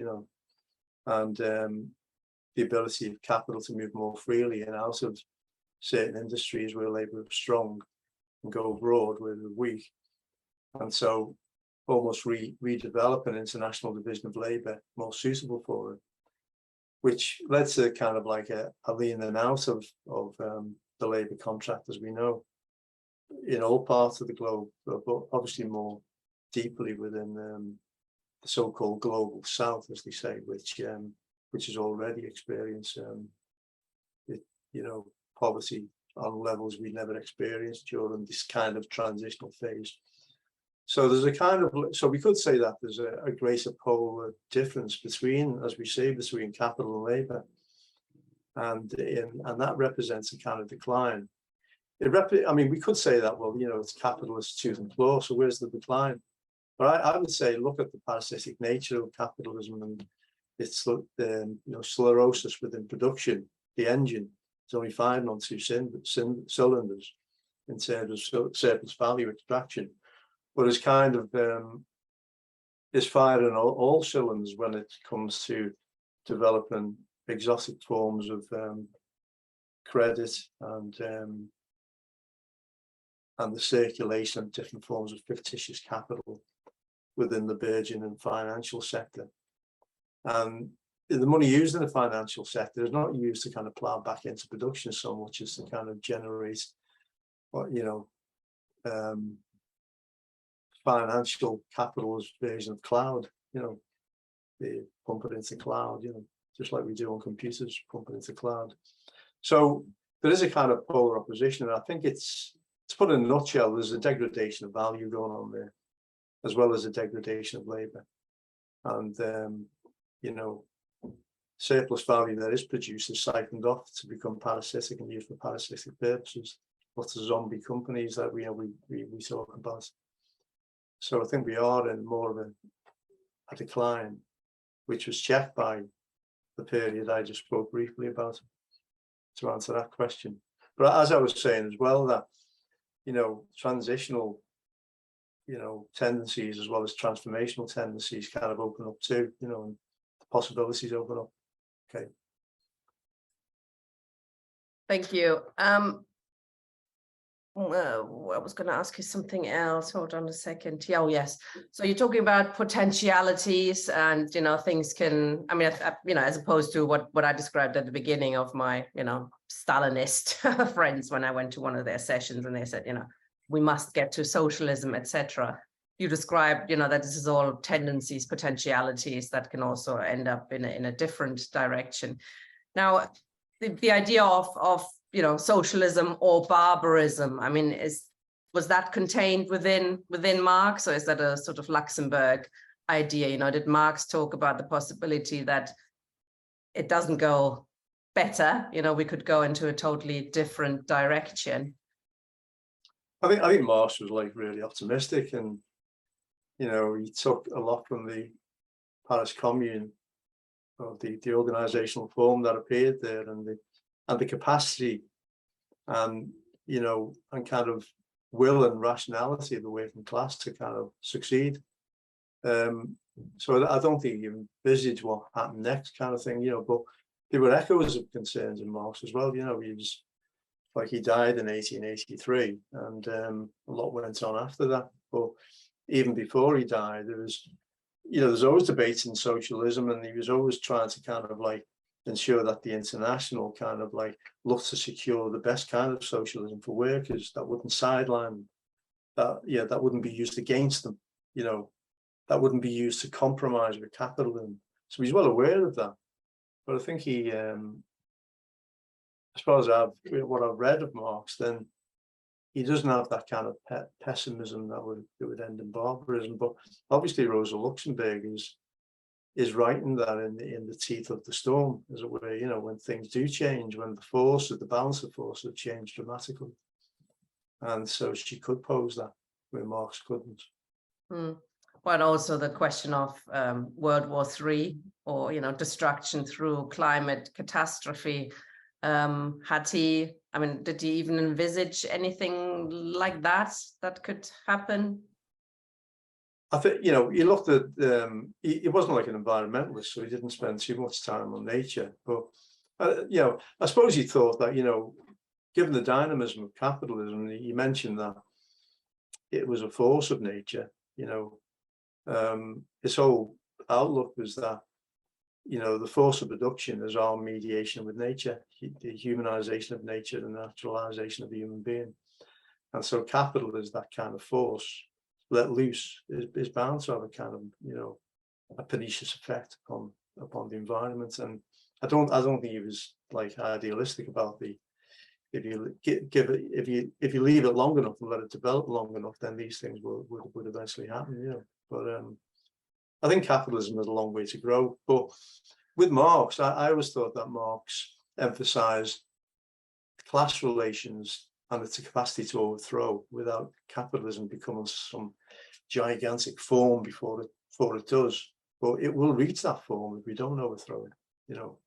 and the ability of capital to move more freely and out of certain industries where labour is strong and go abroad where they're weak, and so almost redevelop an international division of labour more suitable for it, which led to kind of like a leaning out of the labour contract, as we know, in all parts of the globe, but obviously more deeply within the so-called global south, as they say, which has already experienced poverty on levels we never experienced during this kind of transitional phase. So so we could say that there's a greater polar difference between, as we say, between capital and labour, and that represents a kind of decline. We could say that, well, it's capitalist tooth and claw, so where's the decline? But I would say, look at the parasitic nature of capitalism, and it's sclerosis within production. The engine is only firing on two cylinders in terms of surplus value extraction, but it's kind of is firing all cylinders when it comes to developing exotic forms of credit and the circulation of different forms of fictitious capital within the burgeoning financial sector. And the money used in the financial sector is not used to kind of plow back into production so much as to kind of generate, financial capital's version of cloud. They pump it into cloud, just like we do on computers, pump it into cloud. So there is a kind of polar opposition, and I think it's, to put it in a nutshell, there's a degradation of value going on there, as well as a degradation of labour. And surplus value that is produced is siphoned off to become parasitic and used for parasitic purposes. Lots of zombie companies that we talk about. So I think we are in more of a decline, which was checked by the period I just spoke briefly about, to answer that question. But as I was saying as well, that transitional tendencies as well as transformational tendencies kind of open up too, and the possibilities open up. Okay. Thank you. I was going to ask you something else. Hold on a second. Yeah, oh, yes. So you're talking about potentialities, and things can. I mean, as opposed to what I described at the beginning of my Stalinist friends when I went to one of their sessions, and they said, we must get to socialism, etc. You described, that this is all tendencies, potentialities that can also end up in a different direction. Now, the idea of socialism or barbarism, I mean, was that contained within Marx, or is that a sort of Luxembourg idea? You know, did Marx talk about the possibility that it doesn't go better? You know, we could go into a totally different direction. I think Marx was like really optimistic, and you know, he took a lot from the Paris Commune, of the organizational form that appeared there, and the capacity, and you know, and kind of will and rationality of the working class to kind of succeed. So I don't think he envisaged what happened next, kind of thing, you know. But there were echoes of concerns in Marx as well. You know, he died in 1883, and a lot went on after that. But even before he died, there was, you know, there's always debates in socialism, and he was always trying to kind of like ensure that the international kind of like looked to secure the best kind of socialism for workers that wouldn't sideline, that wouldn't be used against them, you know, that wouldn't be used to compromise with capitalism. So he's well aware of that. But I think he, as far as what I've read of Marx, then he doesn't have that kind of pessimism that would end in barbarism. But obviously Rosa Luxemburg is writing that in the teeth of the storm, as it were, you know, when things do change, when the balance of force have changed dramatically. And so she could pose that where Marx couldn't. But also the question of World War III, or, you know, destruction through climate catastrophe. Did he even envisage anything like that could happen? I think, you know, he looked at, he wasn't like an environmentalist, so he didn't spend too much time on nature. But, you know, I suppose he thought that, you know, given the dynamism of capitalism, he mentioned that it was a force of nature, you know. His whole outlook was that, you know, the force of production is our mediation with nature, the humanization of nature, the naturalization of the human being. And so capital is that kind of force let loose, is bound to have a kind of, you know, a pernicious effect upon the environment. And I don't think he was like idealistic about if you leave it long enough and let it develop long enough, then these things would eventually happen, you know. But I think capitalism has a long way to grow. But with Marx, I always thought that Marx emphasized class relations and its capacity to overthrow without capitalism becoming some gigantic form before it does. But it will reach that form if we don't overthrow it, you know.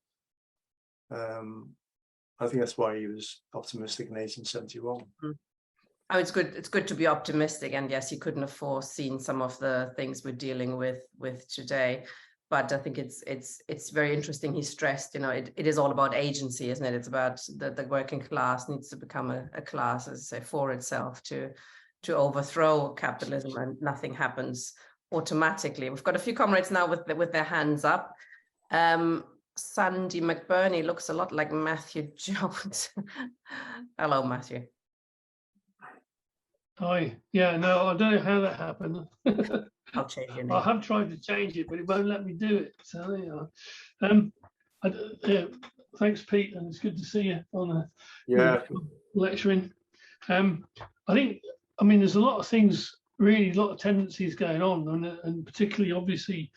I think that's why he was optimistic in 1871. Oh, it's good to be optimistic, and yes, he couldn't have foreseen some of the things we're dealing with today. But I think it's very interesting. He stressed, you know, it is all about agency, isn't it? It's about the working class needs to become a class, as I say, for itself to overthrow capitalism, and nothing happens automatically. We've got a few comrades now with their hands up. Sandy McBurney looks a lot like Matthew Jones. Hello, Matthew. Hi. Yeah, no, I don't know how that happened. I'll change your name. I have tried to change it, but it won't let me do it. So there you are. Thanks, Pete, and it's good to see you on lecturing. I think, I mean, there's a lot of things, really, a lot of tendencies going on, and particularly, obviously,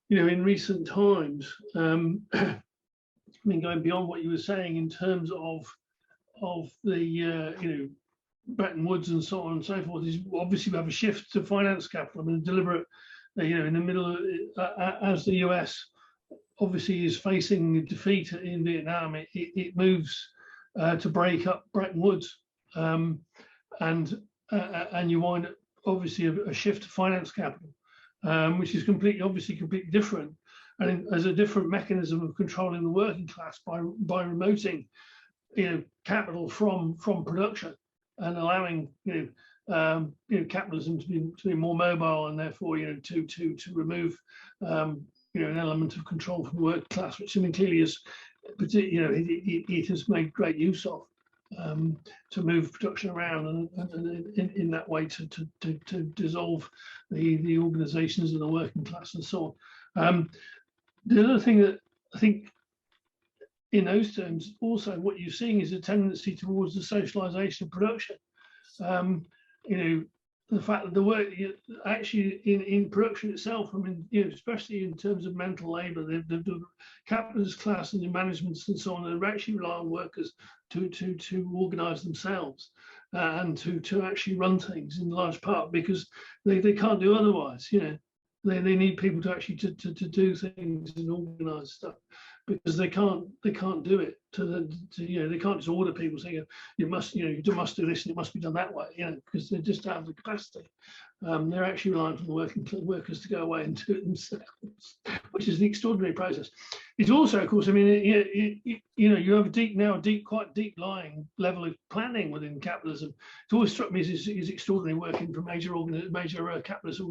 you know, in recent times. I mean, going beyond what you were saying in terms of the you know, Bretton Woods and so on and so forth, is obviously we have a shift to finance capital. I mean, deliberate, you know, in the middle of, as the US obviously is facing defeat in Vietnam, it moves to break up Bretton Woods, and you wind up obviously a shift to finance capital, which is completely different, and as a different mechanism of controlling the working class by remoting, you know, capital from production, and allowing, you know, capitalism to be more mobile, and therefore, you know, to remove, you know, an element of control from the working class, which I mean clearly is, you know, it has made great use of, to move production around, and in that way to dissolve the organisations of the working class and so on. The other thing that I think, in those terms, also what you're seeing is a tendency towards the socialisation of production. You know, the fact that the work actually in production itself, I mean, especially in terms of mental labour, the capitalist class and the managements and so on, they actually rely on workers to organise themselves and to actually run things in large part because they can't do otherwise. They need people to actually to do things and organise stuff because they can't do it they can't just order people saying you must do this and it must be done that way because they just don't have the capacity. They're actually relying on the workers to go away and do it themselves, which is an extraordinary process. It's also, of course, I mean, you have quite deep lying level of planning within capitalism. It's always struck me as extraordinary working for major capitalist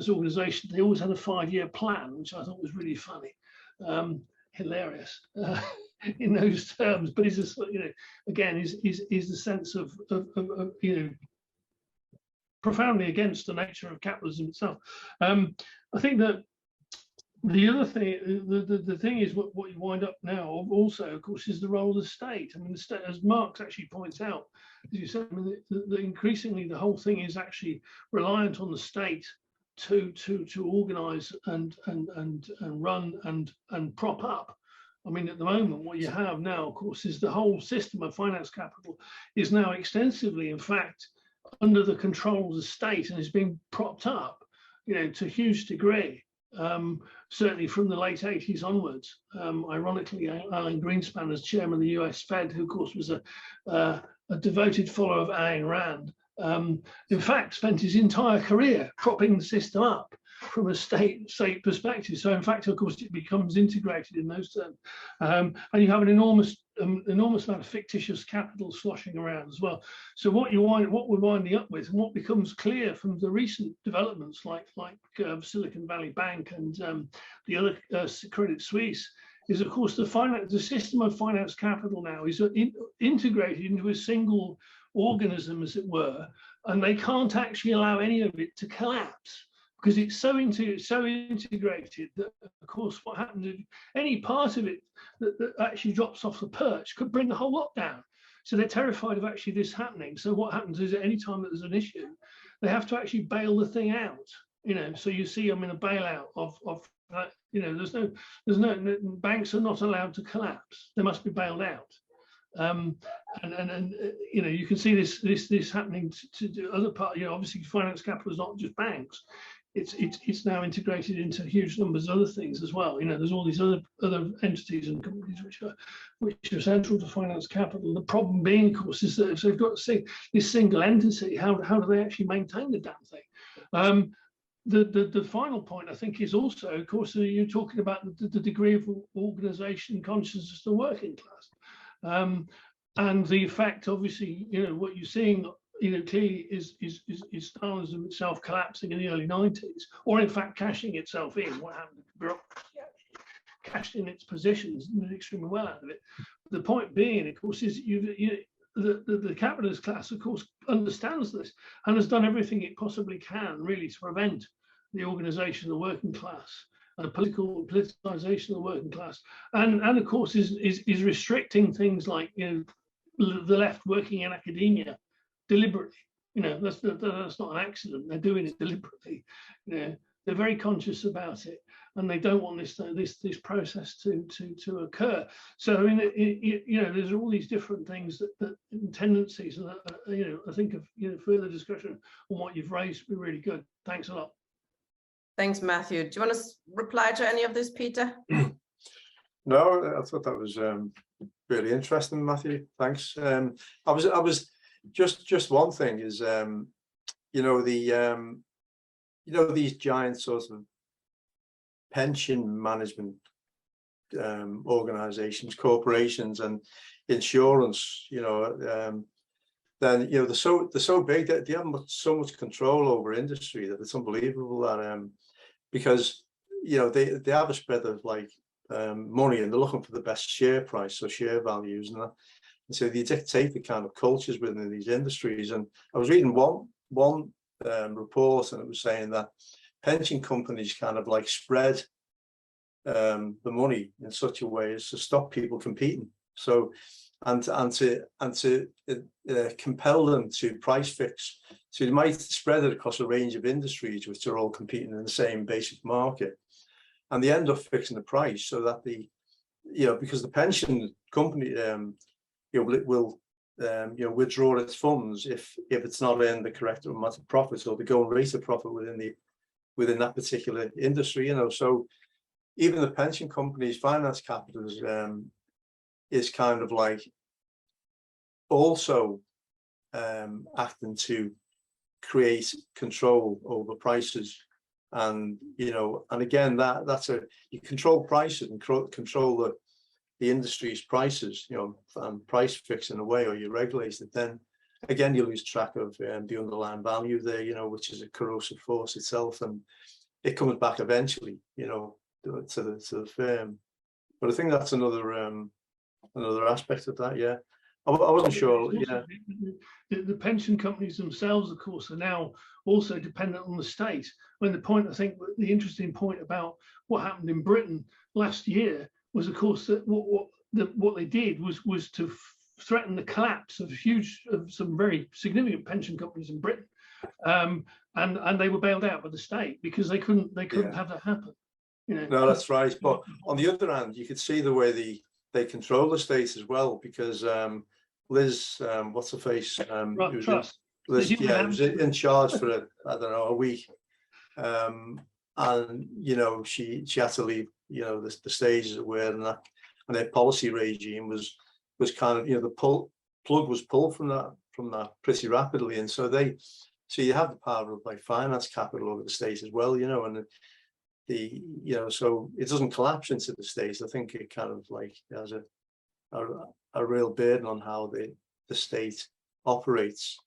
organizations. They always had a 5-year plan, which I thought was really funny. Hilarious in those terms, but it's just again is the sense of profoundly against the nature of capitalism itself. I think that the other thing, the thing is what you wind up now also, of course, is the role of the state. I mean, the state, as Marx actually points out, as you said, I mean, increasingly the whole thing is actually reliant on the state to organise and run and prop up. I mean, at the moment, what you have now, of course, is the whole system of finance capital is now extensively, in fact, under the control of the state and is being propped up, to a huge degree. Certainly from the late 80s onwards. Ironically, Alan Greenspan, as chairman of the US Fed, who of course was a devoted follower of Ayn Rand, in fact spent his entire career propping the system up from a state perspective. So in fact, of course, it becomes integrated in those terms. And you have an enormous amount of fictitious capital sloshing around as well. So what we're winding up with, and what becomes clear from the recent developments like Silicon Valley Bank and the other Credit Suisse, is of course the system of finance capital now is integrated into a single organism, as it were, and they can't actually allow any of it to collapse, because it's so integrated that, of course, what happens if any part of it that actually drops off the perch could bring the whole lot down. So they're terrified of actually this happening. So what happens is at any time that there's an issue, they have to actually bail the thing out. So you see, I mean, a bailout of there's no banks are not allowed to collapse. They must be bailed out. And you can see this happening to other parts. Obviously, finance capital is not just banks. It's now integrated into huge numbers of other things as well. There's all these other entities and companies which are central to finance capital. The problem being, of course, is that if they've got this single entity, how do they actually maintain the damn thing? The final point, I think, is also, of course, you're talking about the degree of organisation consciousness of the working class, and the effect, obviously, what you're seeing. Clearly is Stalinism itself collapsing in the early 90s, or in fact cashing itself in. What happened to bureaucracy? Cashed in its positions and did extremely well out of it. The point being, of course, is the capitalist class, of course, understands this and has done everything it possibly can, really, to prevent the organisation of the working class and the politicization of the working class, and of course is restricting things like the left working in academia. Deliberately, that's not an accident. They're doing it deliberately. They're very conscious about it, and they don't want this process to occur. So I mean, there's all these different things that tendencies, and I think of further discussion on what you've raised would be really good. Thanks a lot. Thanks, Matthew. Do you want to reply to any of this, Peter? No, I thought that was really interesting, Matthew. Thanks. I was. Just one thing is, these giant sort of pension management organizations, corporations, and insurance. Then they're so big that they have so much control over industry that it's unbelievable. That because they have a spread of money, and they're looking for the best share price, so share values and that. So they dictate the kind of cultures within these industries. And I was reading one report, and it was saying that pension companies kind of spread the money in such a way as to stop people competing. So, and to compel them to price fix. So you might spread it across a range of industries which are all competing in the same basic market, and they end up fixing the price so that because the pension company will withdraw its funds if it's not in the correct amount of profits, or the going rate of profit within that particular industry. So even the pension companies' finance capitals is kind of like also acting to create control over prices, and again that's you control prices and control the industry's prices, and price fixing away, or you regulate it, then again you lose track of the underlying value there, which is a corrosive force itself, and it comes back eventually, to the firm. But I think that's another aspect of that. Yeah, I wasn't sure. Yeah, the pension companies themselves, of course, are now also dependent on the state. When I think the interesting point about what happened in Britain last year was, of course, that what they did was to threaten the collapse of some very significant pension companies in Britain, and they were bailed out by the state because they couldn't have that happen. No, that's right. But on the other hand, you could see the way they control the state as well, because Liz, what's her face? Liz, was in charge for a week, and she had to leave. The stage, as it were, and their policy regime was kind of the plug was pulled from that pretty rapidly, and so you have the power of like finance capital over the state as well, and so it doesn't collapse into the state. I think it kind of like has a real burden on how the state operates,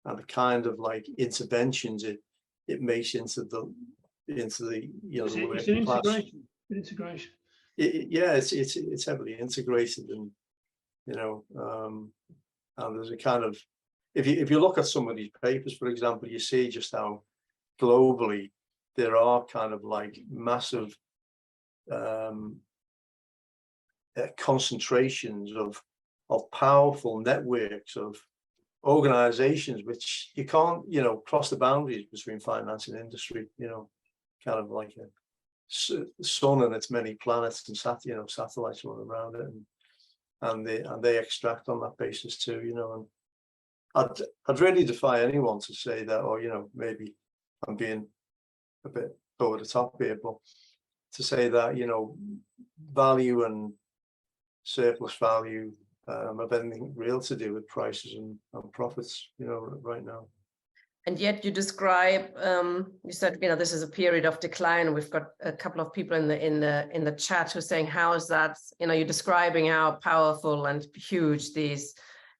and the kind of like interventions it makes into the working class. Integration. It's heavily integrated, and and there's a kind of, if you look at some of these papers, for example, you see just how globally there are kind of like massive concentrations of powerful networks of organizations which you can't cross the boundaries between finance and industry, kind of like a sun and its many planets and satellites all around it, and they extract on that basis too, and I'd really defy anyone to say that, or maybe I'm being a bit over the top here, but to say that value and surplus value have anything real to do with prices and profits right now. And yet you describe, you said, this is a period of decline. We've got a couple of people in the chat who are saying, how is that? You're describing how powerful and huge these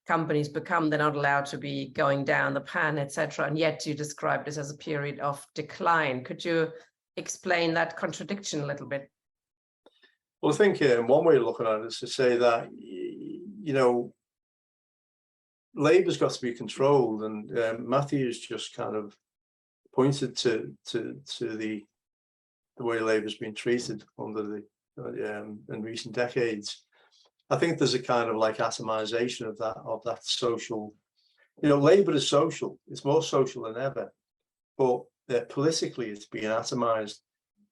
companies become. They're not allowed to be going down the pan, etc. And yet you describe this as a period of decline. Could you explain that contradiction a little bit? Well, I think one way of looking at it is to say that, Labour's got to be controlled, and Matthew's just kind of pointed to the way Labour's been treated under in recent decades. I think there's a kind of like atomization of that social. Labour is social; it's more social than ever, but politically it's being atomized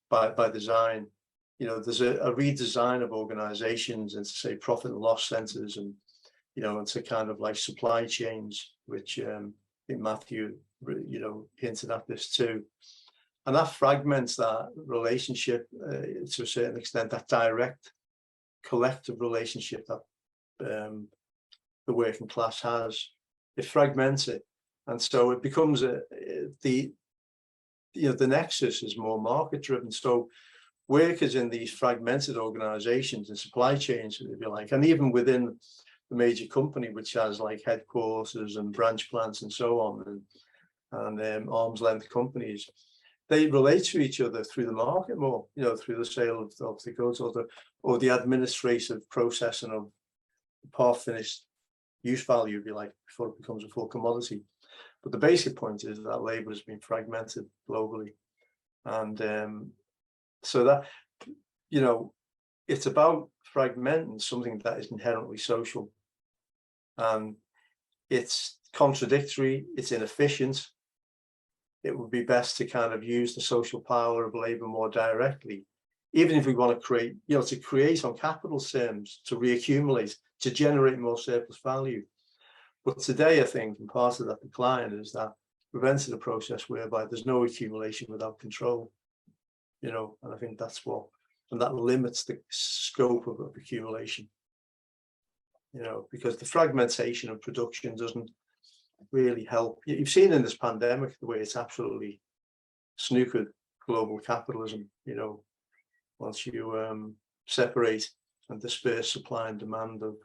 by design. There's a redesign of organisations into, say, profit and loss centres, and into kind of like supply chains, which I think Matthew, hinted at this too. And that fragments that relationship to a certain extent, that direct collective relationship that the working class has. It fragments it. And so it becomes the nexus is more market driven. So workers in these fragmented organizations and supply chains, if you like, and even within the major company, which has like headquarters and branch plants and so on, and arm's length companies, they relate to each other through the market more, through the sale of the goods, or the administrative processing of half finished use value, if you like, before it becomes a full commodity. But the basic point is that labour has been fragmented globally, and so that it's about fragmenting something that is inherently social. And it's contradictory, it's inefficient. It would be best to kind of use the social power of labour more directly, even if we want to create, to create on capital terms, to reaccumulate, to generate more surplus value. But today, I think, and part of that decline is that we've entered a process whereby there's no accumulation without control, and I think that's what, and that limits the scope of accumulation, because the fragmentation of production doesn't really help. You've seen in this pandemic the way it's absolutely snookered global capitalism, once you separate and disperse supply and demand of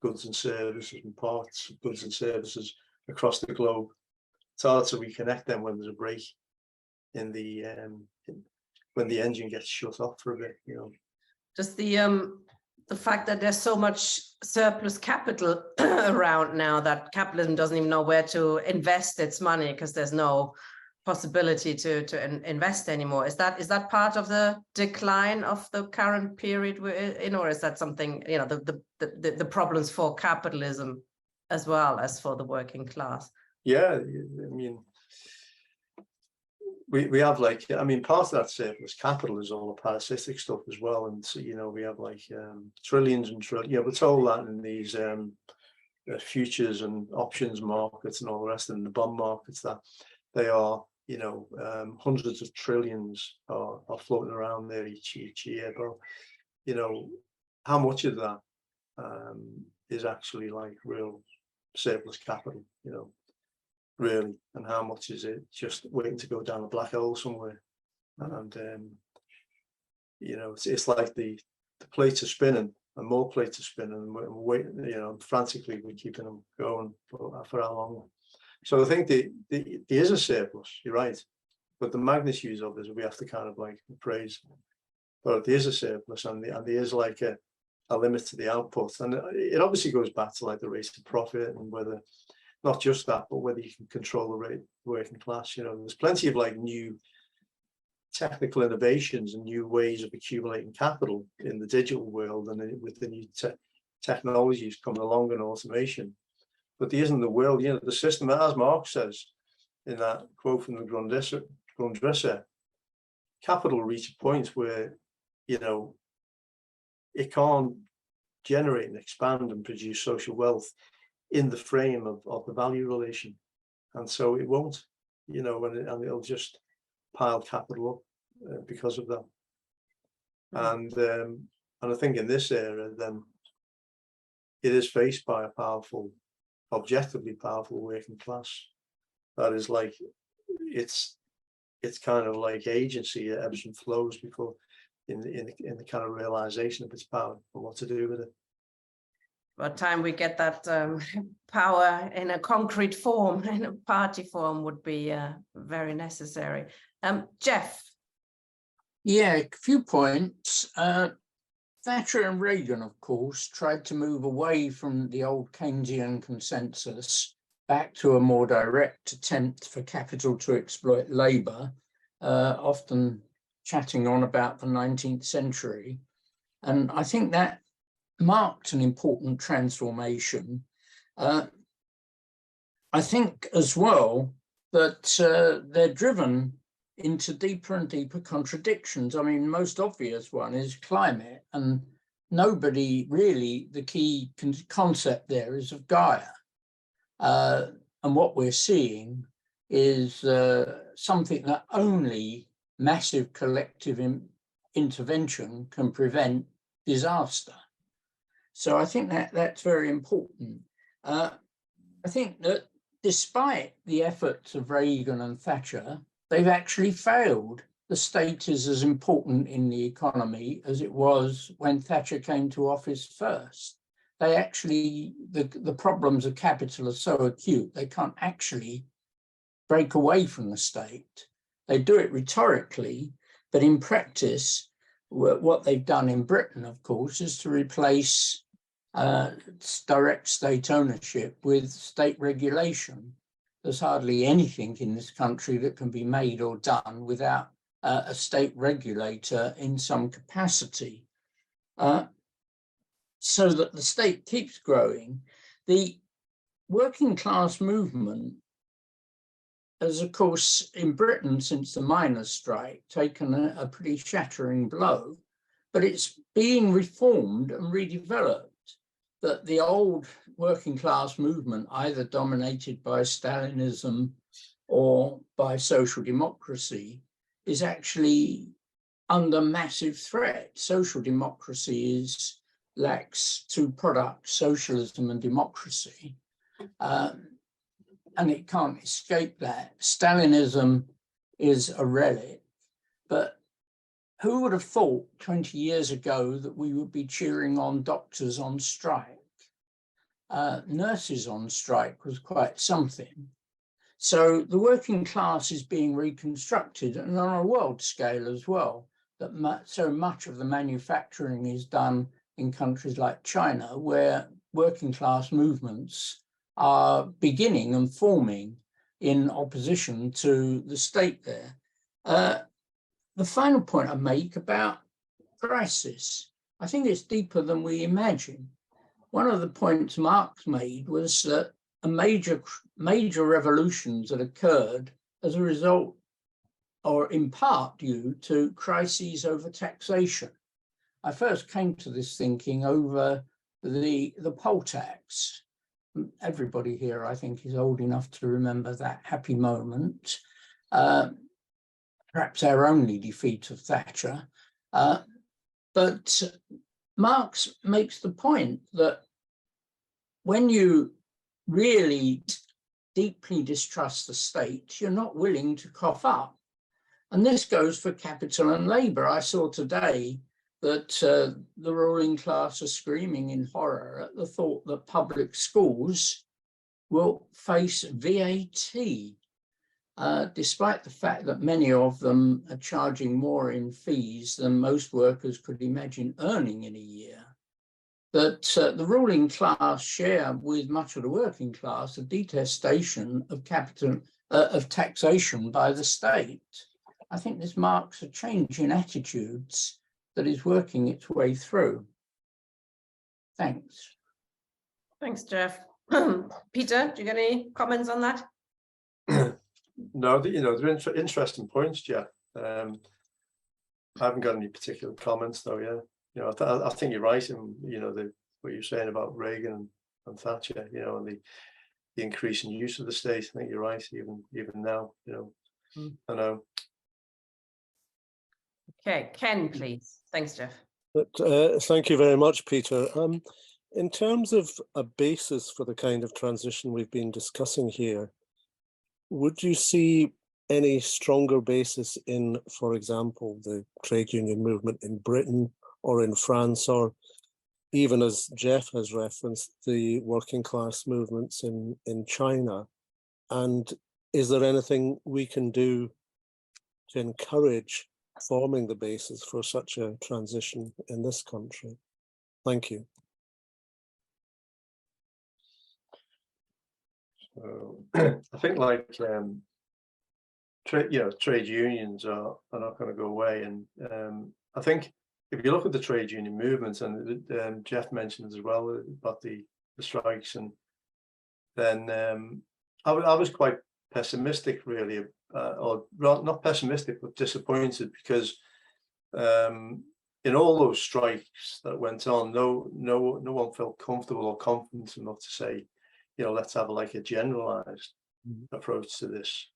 goods and services and parts of goods and services across the globe. It's hard to reconnect them when there's a break in the when the engine gets shut off for a bit, Just the fact that there's so much surplus capital around now that capitalism doesn't even know where to invest its money because there's no possibility to invest anymore. Is that part of the decline of the current period we're in, or is that something, the problems for capitalism as well as for the working class? Yeah, I mean, we have part of that surplus capital is all the parasitic stuff as well, and so, we have trillions and trillions. We're told that in these futures and options markets and all the rest, and the bond markets, that they are, hundreds of trillions are floating around there each year. But how much of that is actually real surplus capital? Really, and how much is it just waiting to go down a black hole somewhere? And it's like the plates are spinning and more plates are spinning, and we're waiting, frantically we're keeping them going for how long. So I think there is a surplus, you're right, but the magnitude of it we have to kind of appraise. But there is a surplus, and there is a limit to the output, and it obviously goes back to the rate of profit, and whether, not just that, but whether you can control the rate of working class. There's plenty of new technical innovations and new ways of accumulating capital in the digital world, and with the new technologies coming along and automation. But there isn't the world, the system, as Marx says in that quote from the Grundrisse, capital reach a point where, it can't generate and expand and produce social wealth in the frame of the value relation, and so it won't, and it'll just pile capital up because of that. And I think in this era, then it is faced by a powerful, objectively powerful working class that is it's kind of like agency, it ebbs and flows before in the kind of realization of its power and what to do with it. By the time we get that power in a concrete form, in a party form, would be very necessary. Jeff. Yeah, a few points. Thatcher and Reagan, of course, tried to move away from the old Keynesian consensus back to a more direct attempt for capital to exploit labour, often chatting on about the 19th century. And I think that marked an important transformation. I think as well that they're driven into deeper and deeper contradictions. I mean, most obvious one is climate, and nobody really, the key concept there is of Gaia. And what we're seeing is something that only massive collective intervention can prevent disaster. So I think that's very important. I think that despite the efforts of Reagan and Thatcher, they've actually failed. The state is as important in the economy as it was when Thatcher came to office first. They actually, the problems of capital are so acute, they can't actually break away from the state. They do it rhetorically, but in practice, what they've done in Britain, of course, is to replace direct state ownership with state regulation. There's hardly anything in this country that can be made or done without a state regulator in some capacity. so that the state keeps growing. The working class movement has, of course, in Britain since the miners' strike, taken a pretty shattering blow, but it's being reformed and redeveloped. That the old working class movement, either dominated by Stalinism or by social democracy, is actually under massive threat. Social democracy lacks two products, socialism and democracy, and it can't escape that. Stalinism is a relic, but who would have thought 20 years ago that we would be cheering on doctors on strike? Nurses on strike was quite something. So the working class is being reconstructed, and on a world scale as well, that so much of the manufacturing is done in countries like China, where working class movements are beginning and forming in opposition to the state there. The final point I make about crisis, I think it's deeper than we imagine. One of the points Marx made was that major revolutions that occurred as a result, or in part due to crises over taxation. I first came to this thinking over the poll tax. Everybody here, I think, is old enough to remember that happy moment. Perhaps our only defeat of Thatcher. But Marx makes the point that when you really deeply distrust the state, you're not willing to cough up. And this goes for capital and labour. I saw today that the ruling class are screaming in horror at the thought that public schools will face VAT, despite the fact that many of them are charging more in fees than most workers could imagine earning in a year. That the ruling class share with much of the working class a detestation of taxation by the state. I think this marks a change in attitudes that is working its way through. Thanks. Thanks, Jeff. Peter, do you get any comments on that? No, they're interesting points, Jeff. I haven't got any particular comments though. Yeah, I think you're right in what you're saying about Reagan and Thatcher. And the increase in use of the state. I think you're right. Even now, I know. Okay, Ken, please. Thanks, Jeff. But, thank you very much, Peter. In terms of a basis for the kind of transition we've been discussing here, would you see any stronger basis in, for example, the trade union movement in Britain or in France, or even, as Jeff has referenced, the working class movements in China? And is there anything we can do to encourage forming the basis for such a transition in this country? Thank you. I think trade unions are not going to go away, and I think if you look at the trade union movements, and Jeff mentioned as well about the strikes, and then I was quite pessimistic, really, or not pessimistic, but disappointed, because in all those strikes that went on, no one felt comfortable or confident enough to say, let's have a generalized approach to this.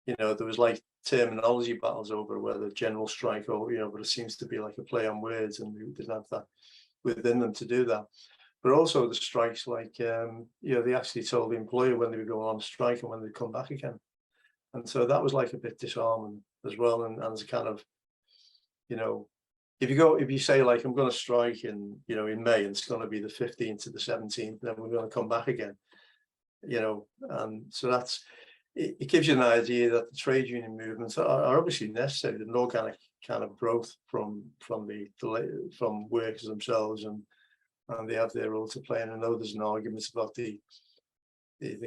There was terminology battles over whether general strike or, but it seems to be like a play on words, and we didn't have that within them to do that. But also the strikes, they actually told the employer when they were going on strike and when they'd come back again. And so that was a bit disarming as well. And as a kind of, if you say I'm going to strike in May, and it's going to be the 15th to the 17th, then we're going to come back again, and so it gives you an idea that the trade union movements are obviously necessary, an organic kind of growth from workers themselves, and they have their role to play. And I know there's an argument about the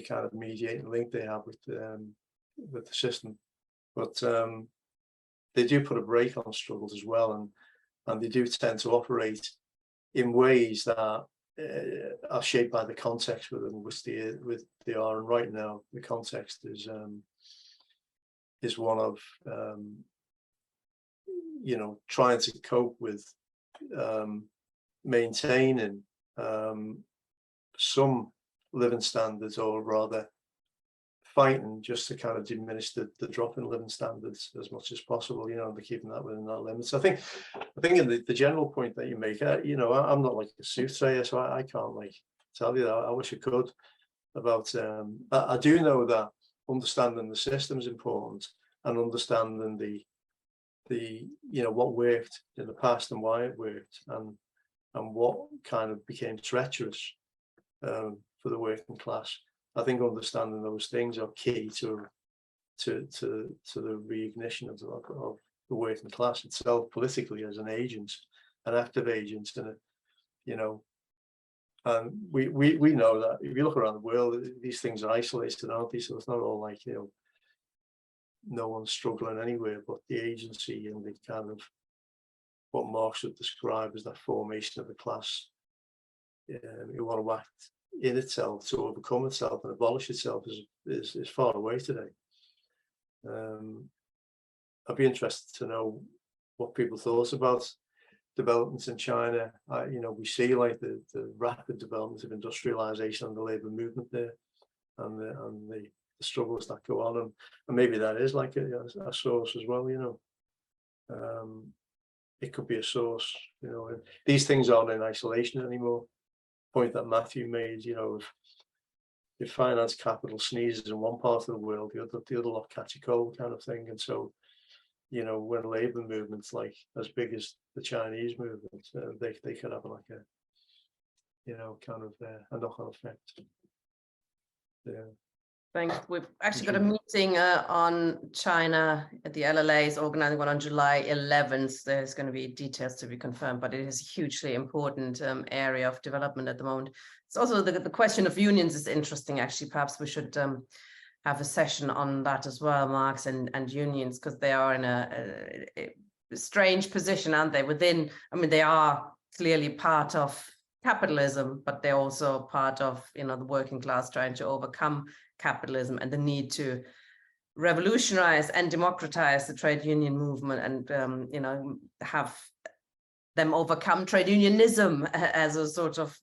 kind of mediating link they have with the system, but they do put a brake on struggles as well, and they do tend to operate in ways that are shaped by the context within which they are. And right now, the context is one of trying to cope with maintaining some living standards, or rather fighting just to kind of diminish the drop in living standards as much as possible, they're keeping that within that limit. So I think in the general point that you make, I'm not like a soothsayer, so I can't like tell you that. I wish I could about, I do know that understanding the system is important, and understanding the what worked in the past and why it worked, and what kind of became treacherous for the working class. I think understanding those things are key to the reignition of the working class itself politically as an agent, an active agent, and and we know that if you look around the world, these things are isolated, aren't they? So it's not all like no one's struggling anywhere, but the agency and the kind of what Marx would describe as that formation of the class who want to act in itself to overcome itself and abolish itself is far away today. I'd be interested to know what people thought about developments in China. We see like the rapid development of industrialization and the labor movement there, and the struggles that go on, and maybe that is like a source as well. It could be a source. These things aren't in isolation anymore. Point that Matthew made, if finance capital sneezes in one part of the world, the other lot catch a cold, kind of thing. And so, when labor movements like as big as the Chinese movement, they could have like a knock-on effect. Yeah. Thanks. We've actually got a meeting on China at the LLA is organizing one on July 11th. There's going to be details to be confirmed, but it is a hugely important area of development at the moment. It's also the question of unions is interesting. Actually, perhaps we should have a session on that as well, Marx and unions, because they are in a strange position, aren't they? They are clearly part of capitalism, but they're also part of the working class trying to overcome capitalism and the need to revolutionize and democratize the trade union movement, and have them overcome trade unionism as a sort of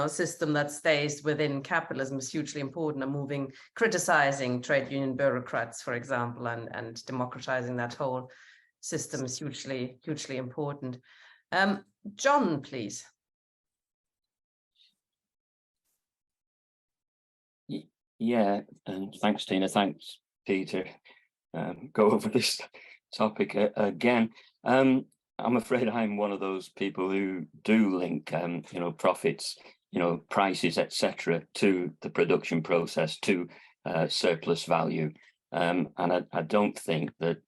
system that stays within capitalism is hugely important. And criticizing trade union bureaucrats, for example, and democratizing that whole system is hugely important. John, please. Yeah, and thanks, Tina. Thanks, Peter. Go over this topic again. I'm afraid I'm one of those people who do link, profits, prices, etc., to the production process, to surplus value, and I don't think that,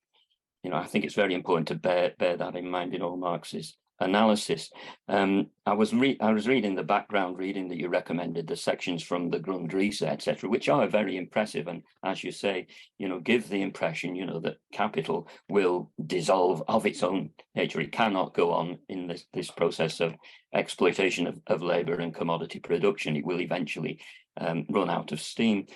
I think it's very important to bear that in mind in all Marx's analysis. I was reading the background reading that you recommended, the sections from the Grundrisse, etc., which are very impressive, and as you say, give the impression, that capital will dissolve of its own nature. It cannot go on in this process of exploitation of labor and commodity production. It will eventually run out of steam.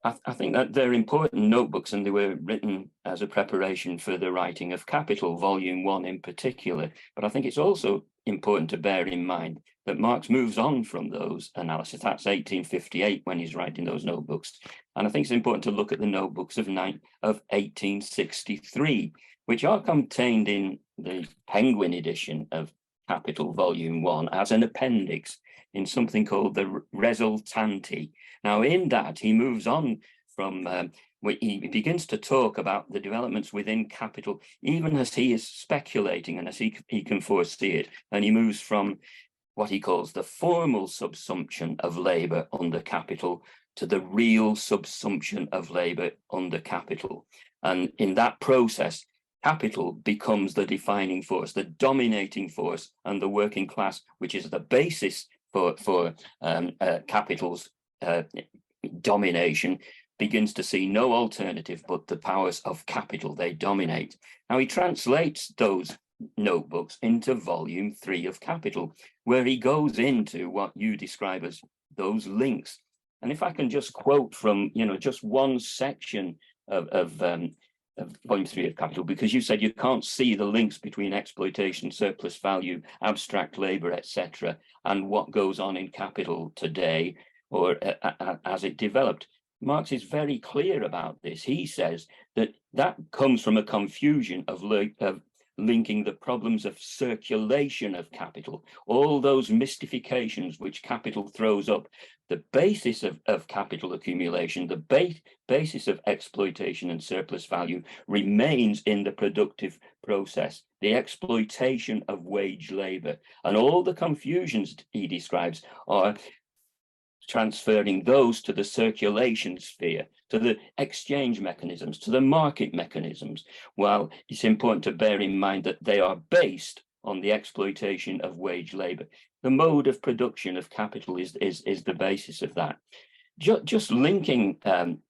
I think that they're important notebooks, and they were written as a preparation for the writing of Capital, Volume 1 in particular. But I think it's also important to bear in mind that Marx moves on from those analyses. That's 1858 when he's writing those notebooks. And I think it's important to look at the notebooks of 1863, which are contained in the Penguin edition of Capital, Volume 1, as an appendix in something called the Resultanti. Now, in that, he moves on from, he begins to talk about the developments within capital, even as he is speculating and as he can foresee it. And he moves from what he calls the formal subsumption of labor under capital to the real subsumption of labor under capital. And in that process, capital becomes the defining force, the dominating force, and the working class, which is the basis for capital's domination, begins to see no alternative but the powers of capital. They dominate. Now, he translates those notebooks into volume 3 of Capital, where he goes into what you describe as those links. And if I can just quote from, just one section of volume 3 of Capital, because you said you can't see the links between exploitation, surplus value, abstract labor, etc., and what goes on in Capital today, or as it developed. Marx is very clear about this. He says that comes from a confusion of linking the problems of circulation of capital, all those mystifications which capital throws up. The basis of capital accumulation, the basis of exploitation and surplus value remains in the productive process, the exploitation of wage labor. And all the confusions he describes are transferring those to the circulation sphere, to the exchange mechanisms, to the market mechanisms. Well, it's important to bear in mind that they are based on the exploitation of wage labor. The mode of production of capital is the basis of that. Just linking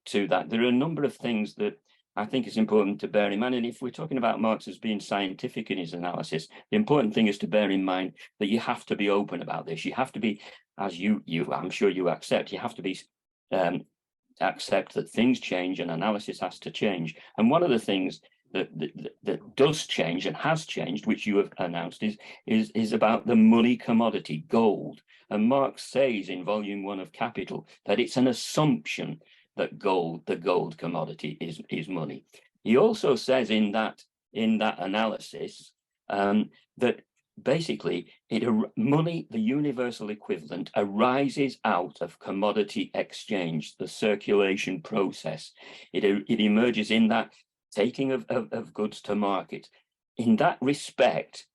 to that, there are a number of things that I think is important to bear in mind. And if we're talking about Marx as being scientific in his analysis, the important thing is to bear in mind that you have to be open about this. You have to be, as you I'm sure you accept, you have to be accept that things change and analysis has to change. And one of the things that does change and has changed, which you have announced, is about the money commodity, gold. And Marx says in volume 1 of Capital that it's an assumption that the gold commodity is money. He also says in that analysis that basically money, the universal equivalent, arises out of commodity exchange, the circulation process. It emerges in that taking of goods to market. In that respect,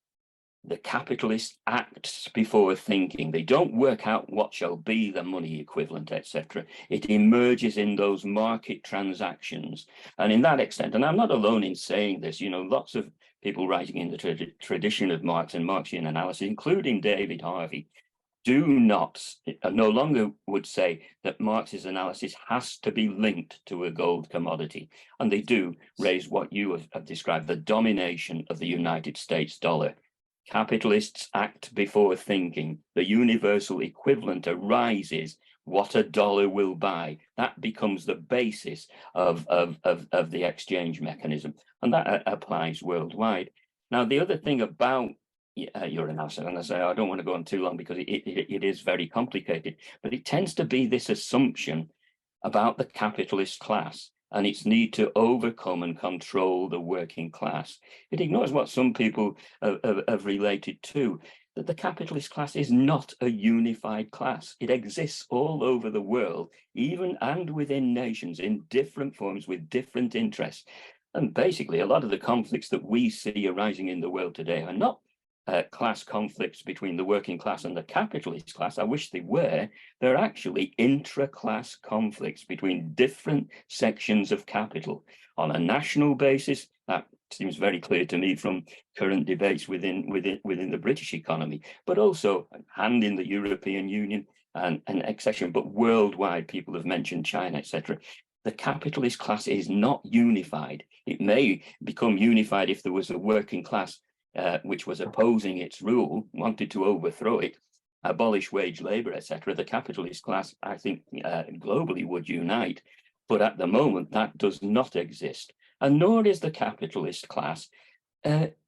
the capitalist acts before thinking. They don't work out what shall be the money equivalent, etc. It emerges in those market transactions. And in that extent, and I'm not alone in saying this, lots of people writing in the tradition of Marx and Marxian analysis, including David Harvey, no longer would say that Marx's analysis has to be linked to a gold commodity. And they do raise what you have described, the domination of the United States dollar. Capitalists act before thinking. The universal equivalent arises what a dollar will buy. That becomes the basis of the exchange mechanism. And that applies worldwide. Now, the other thing about your analysis, and I say I don't want to go on too long because it is very complicated, but it tends to be this assumption about the capitalist class and its need to overcome and control the working class. It ignores what some people have related to, that the capitalist class is not a unified class. It exists all over the world, even and within nations, in different forms with different interests. And basically, a lot of the conflicts that we see arising in the world today are not class conflicts between the working class and the capitalist class. I wish they were. They're actually intra-class conflicts between different sections of capital on a national basis. That seems very clear to me from current debates within the British economy, but also and in the European Union and etc. But worldwide, people have mentioned China, etc. The capitalist class is not unified. It may become unified if there was a working class which was opposing its rule, wanted to overthrow it, abolish wage labor, etc. The capitalist class, I think, globally would unite. But at the moment, that does not exist. And nor is the capitalist class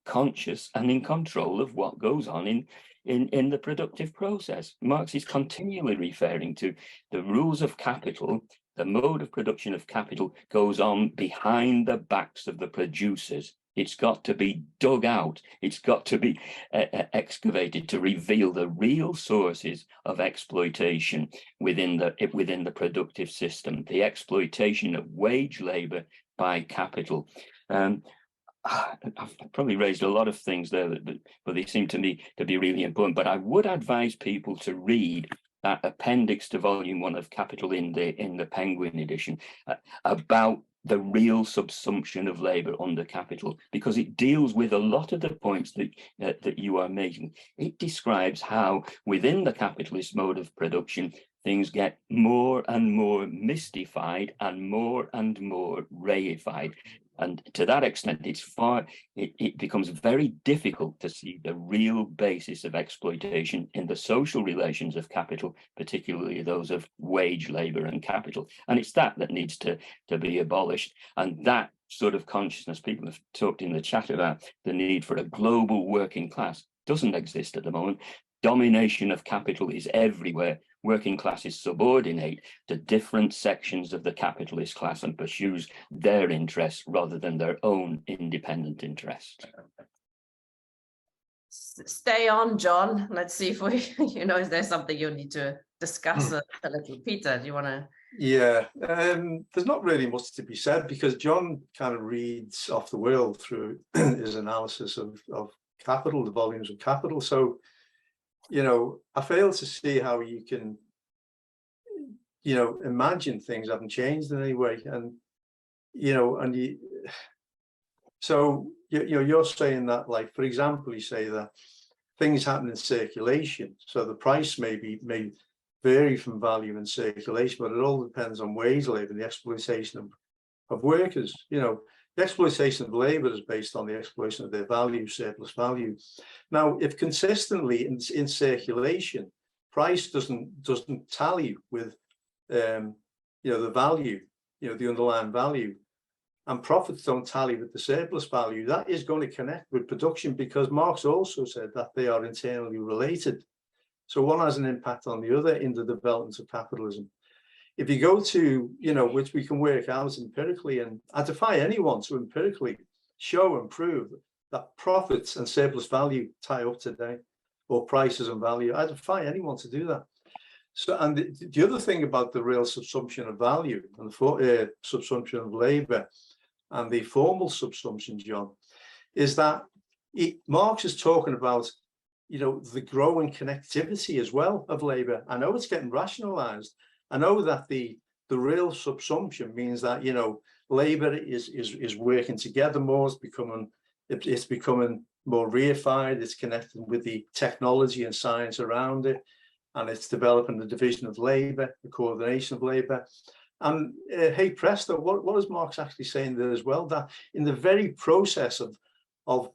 conscious and in control of what goes on in the productive process. Marx is continually referring to the rules of capital. The mode of production of capital goes on behind the backs of the producers. It's got to be dug out. It's got to be excavated to reveal the real sources of exploitation within the productive system, the exploitation of wage labor by capital. I've probably raised a lot of things there, but they seem to me to be really important. But I would advise people to read that appendix to volume 1 of Capital in the Penguin edition about the real subsumption of labor under capital, because it deals with a lot of the points that you are making. It describes how within the capitalist mode of production, things get more and more mystified and more reified. And to that extent, it becomes very difficult to see the real basis of exploitation in the social relations of capital, particularly those of wage, labor, and capital. And it's that needs to be abolished. And that sort of consciousness, people have talked in the chat about the need for a global working class, doesn't exist at the moment. Domination of capital is everywhere. Working class is subordinate to different sections of the capitalist class and pursues their interests rather than their own independent interests. Stay on, John. Let's see if we, is there something you need to discuss a little? Peter, do you want to? Yeah, there's not really much to be said because John kind of reads off the world through his analysis of capital, the volumes of capital. So, I fail to see how you can, imagine things haven't changed in any way. And, so you're saying that, like, for example, you say that things happen in circulation. So the price may vary from value in circulation, but it all depends on wage labor and the exploitation of workers. The exploitation of labor is based on the exploitation of their value, surplus value. Now, if consistently in circulation, price doesn't tally with the value, the underlying value, and profits don't tally with the surplus value, that is going to connect with production, because Marx also said that they are internally related. So one has an impact on the other in the development of capitalism. If you go to, which we can work out empirically, and I defy anyone to empirically show and prove that profits and surplus value tie up today, or prices and value. I defy anyone to do that. So, and the other thing about the real subsumption of value and the subsumption of labor and the formal subsumption, John, is that Marx is talking about, the growing connectivity as well of labor. I know it's getting rationalized. I know that the real subsumption means that, labor is working together more, it's becoming more reified, it's connected with the technology and science around it, and it's developing the division of labor, the coordination of labor. And hey presto, what is Marx actually saying there as well? That in the very process of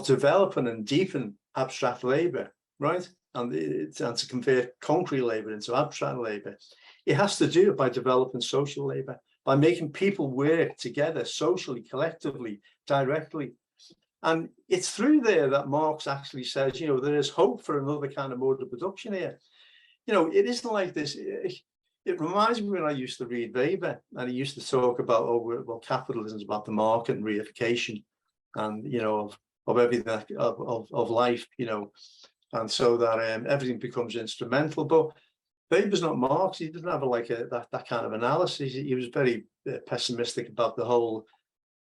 developing and deepening abstract labor, right? And to convert concrete labor into abstract labor, it has to do it by developing social labor, by making people work together socially, collectively, directly. And it's through there that Marx actually says, there is hope for another kind of mode of production here. It isn't like this. It reminds me when I used to read Weber, and he used to talk about, capitalism is about the market and reification, and of everything of life, and so that everything becomes instrumental. But Weber's not Marx. He doesn't have that kind of analysis. He was very pessimistic about the whole,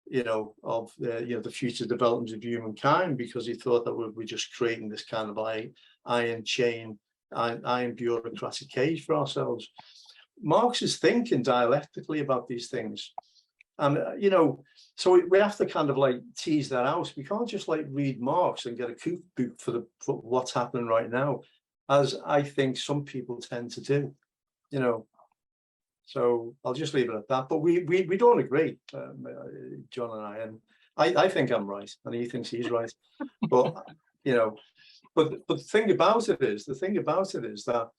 the future development of humankind, because he thought that we're just creating this kind of iron chain, iron bureaucratic cage for ourselves. Marx is thinking dialectically about these things. And, so we have to kind of tease that out. We can't just read Marx and get a cookbook for what's happening right now, as I think some people tend to do, So I'll just leave it at that. But we don't agree, John and I. And I think I'm right, and he thinks he's right. But, but the thing about it is that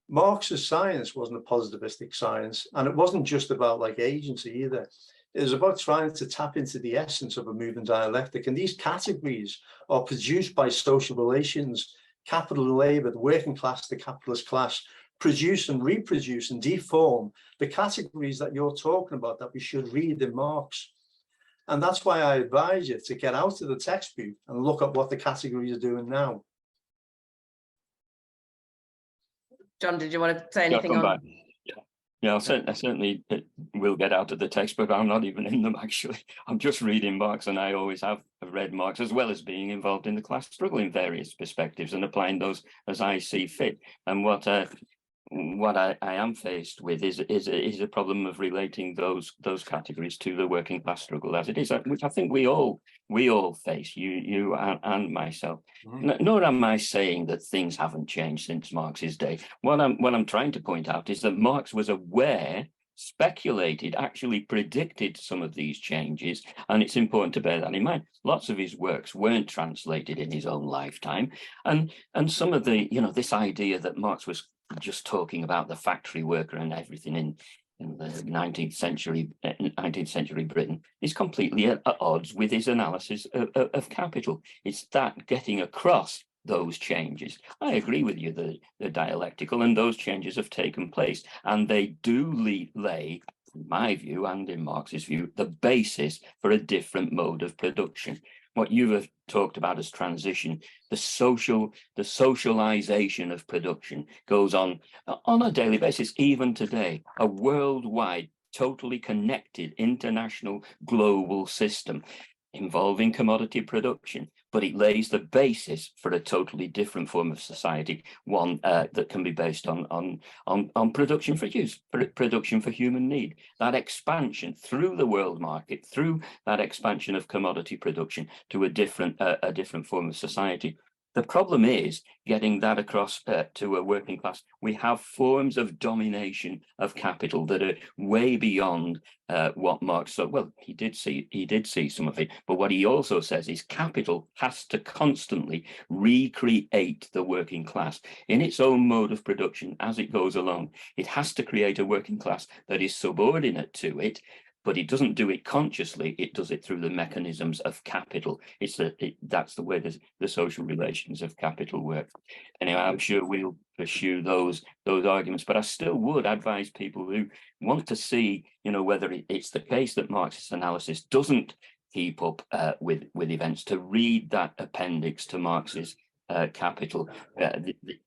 Marx's science wasn't a positivistic science, and it wasn't just about agency either. It was about trying to tap into the essence of a moving dialectic, and these categories are produced by social relations, capital and labor, the working class, the capitalist class, produce and reproduce and deform the categories that you're talking about that we should read in Marx. And that's why I advise you to get out of the textbook and look at what the categories are doing now. John, did you want to say anything on? Yeah, I certainly will get out of the textbook. I'm not even in them, actually. I'm just reading Marx, and I always have read Marx, as well as being involved in the class struggle in various perspectives and applying those as I see fit. And what I am faced with is a problem of relating those categories to the working class struggle as it is, which I think we all face, you and myself. Nor am I saying that things haven't changed since Marx's day. What I'm trying to point out is that Marx was aware speculated, actually predicted some of these changes, and it's important to bear that in mind. Lots of his works weren't translated in his own lifetime, and some of the, you know, this idea that Marx was just talking about the factory worker and everything in the 19th century Britain is completely at odds with his analysis of capital. It's that getting across those changes. I agree with you, the dialectical, and those changes have taken place, and they do lay, in my view and in Marx's view, the basis for a different mode of production. What you have talked about as transition, the socialization of production goes on a daily basis, even today, a worldwide, totally connected, international, global system involving commodity production, but it lays the basis for a totally different form of society, one that can be based on production for use, production for human need. That expansion through the world market, through that expansion of commodity production to a different form of society. The problem is getting that across to a working class. We have forms of domination of capital that are way beyond what Marx saw. Well, he did see some of it, but what he also says is capital has to constantly recreate the working class in its own mode of production as it goes along. It has to create a working class that is subordinate to it, but it doesn't do it consciously. It does it through the mechanisms of capital. That's the way the social relations of capital work. Anyway, I'm sure we'll pursue those arguments, but I still would advise people who want to see, you know, whether it's the case that Marxist analysis doesn't keep up with events, to read that appendix to Marx's Capital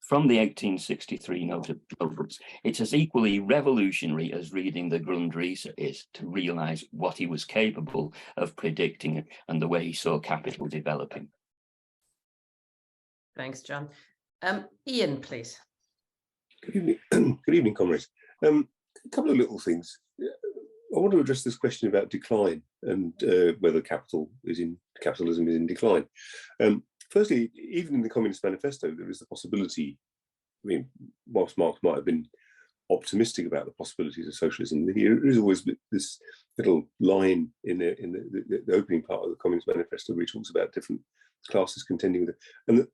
from the 1863 notebooks. It's as equally revolutionary as reading the Grundrisse is, to realize what he was capable of predicting and the way he saw capital developing. Thanks, John. Ian, please. Good evening, comrades. A couple of little things. I want to address this question about decline and whether capitalism is in decline. Firstly, even in the Communist Manifesto, there is the possibility, I mean, whilst Marx might have been optimistic about the possibilities of socialism, there is always this little line in the opening part of the Communist Manifesto where he talks about different classes contending with it, and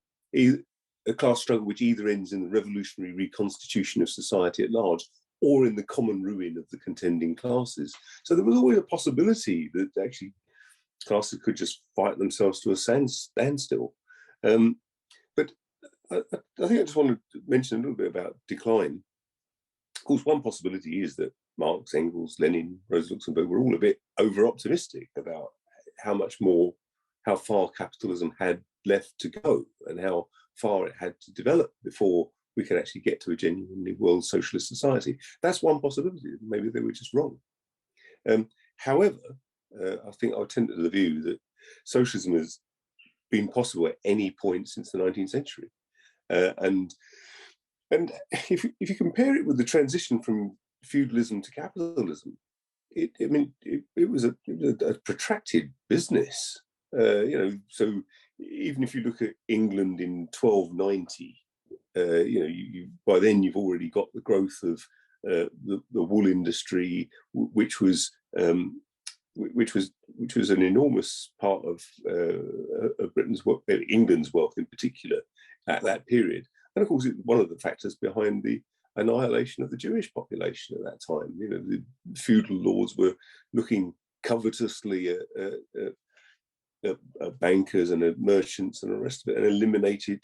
a class struggle which either ends in the revolutionary reconstitution of society at large or in the common ruin of the contending classes. So there was always a possibility that actually classes could just fight themselves to a standstill. But I think I just want to mention a little bit about decline. Of course, one possibility is that Marx, Engels, Lenin, Rosa Luxemburg were all a bit over-optimistic about how far capitalism had left to go and how far it had to develop before we could actually get to a genuinely world socialist society. That's one possibility. Maybe they were just wrong. However, I think I tend to the view that socialism has been possible at any point since the 19th century. And if you compare it with the transition from feudalism to capitalism, it was a protracted business. So even if you look at England in 1290, by then you've already got the growth of the wool industry, which was an enormous part of Britain's work, England's wealth in particular, at that period. And of course, it's one of the factors behind the annihilation of the Jewish population at that time. The feudal lords were looking covetously at bankers and at merchants and the rest of it, and eliminated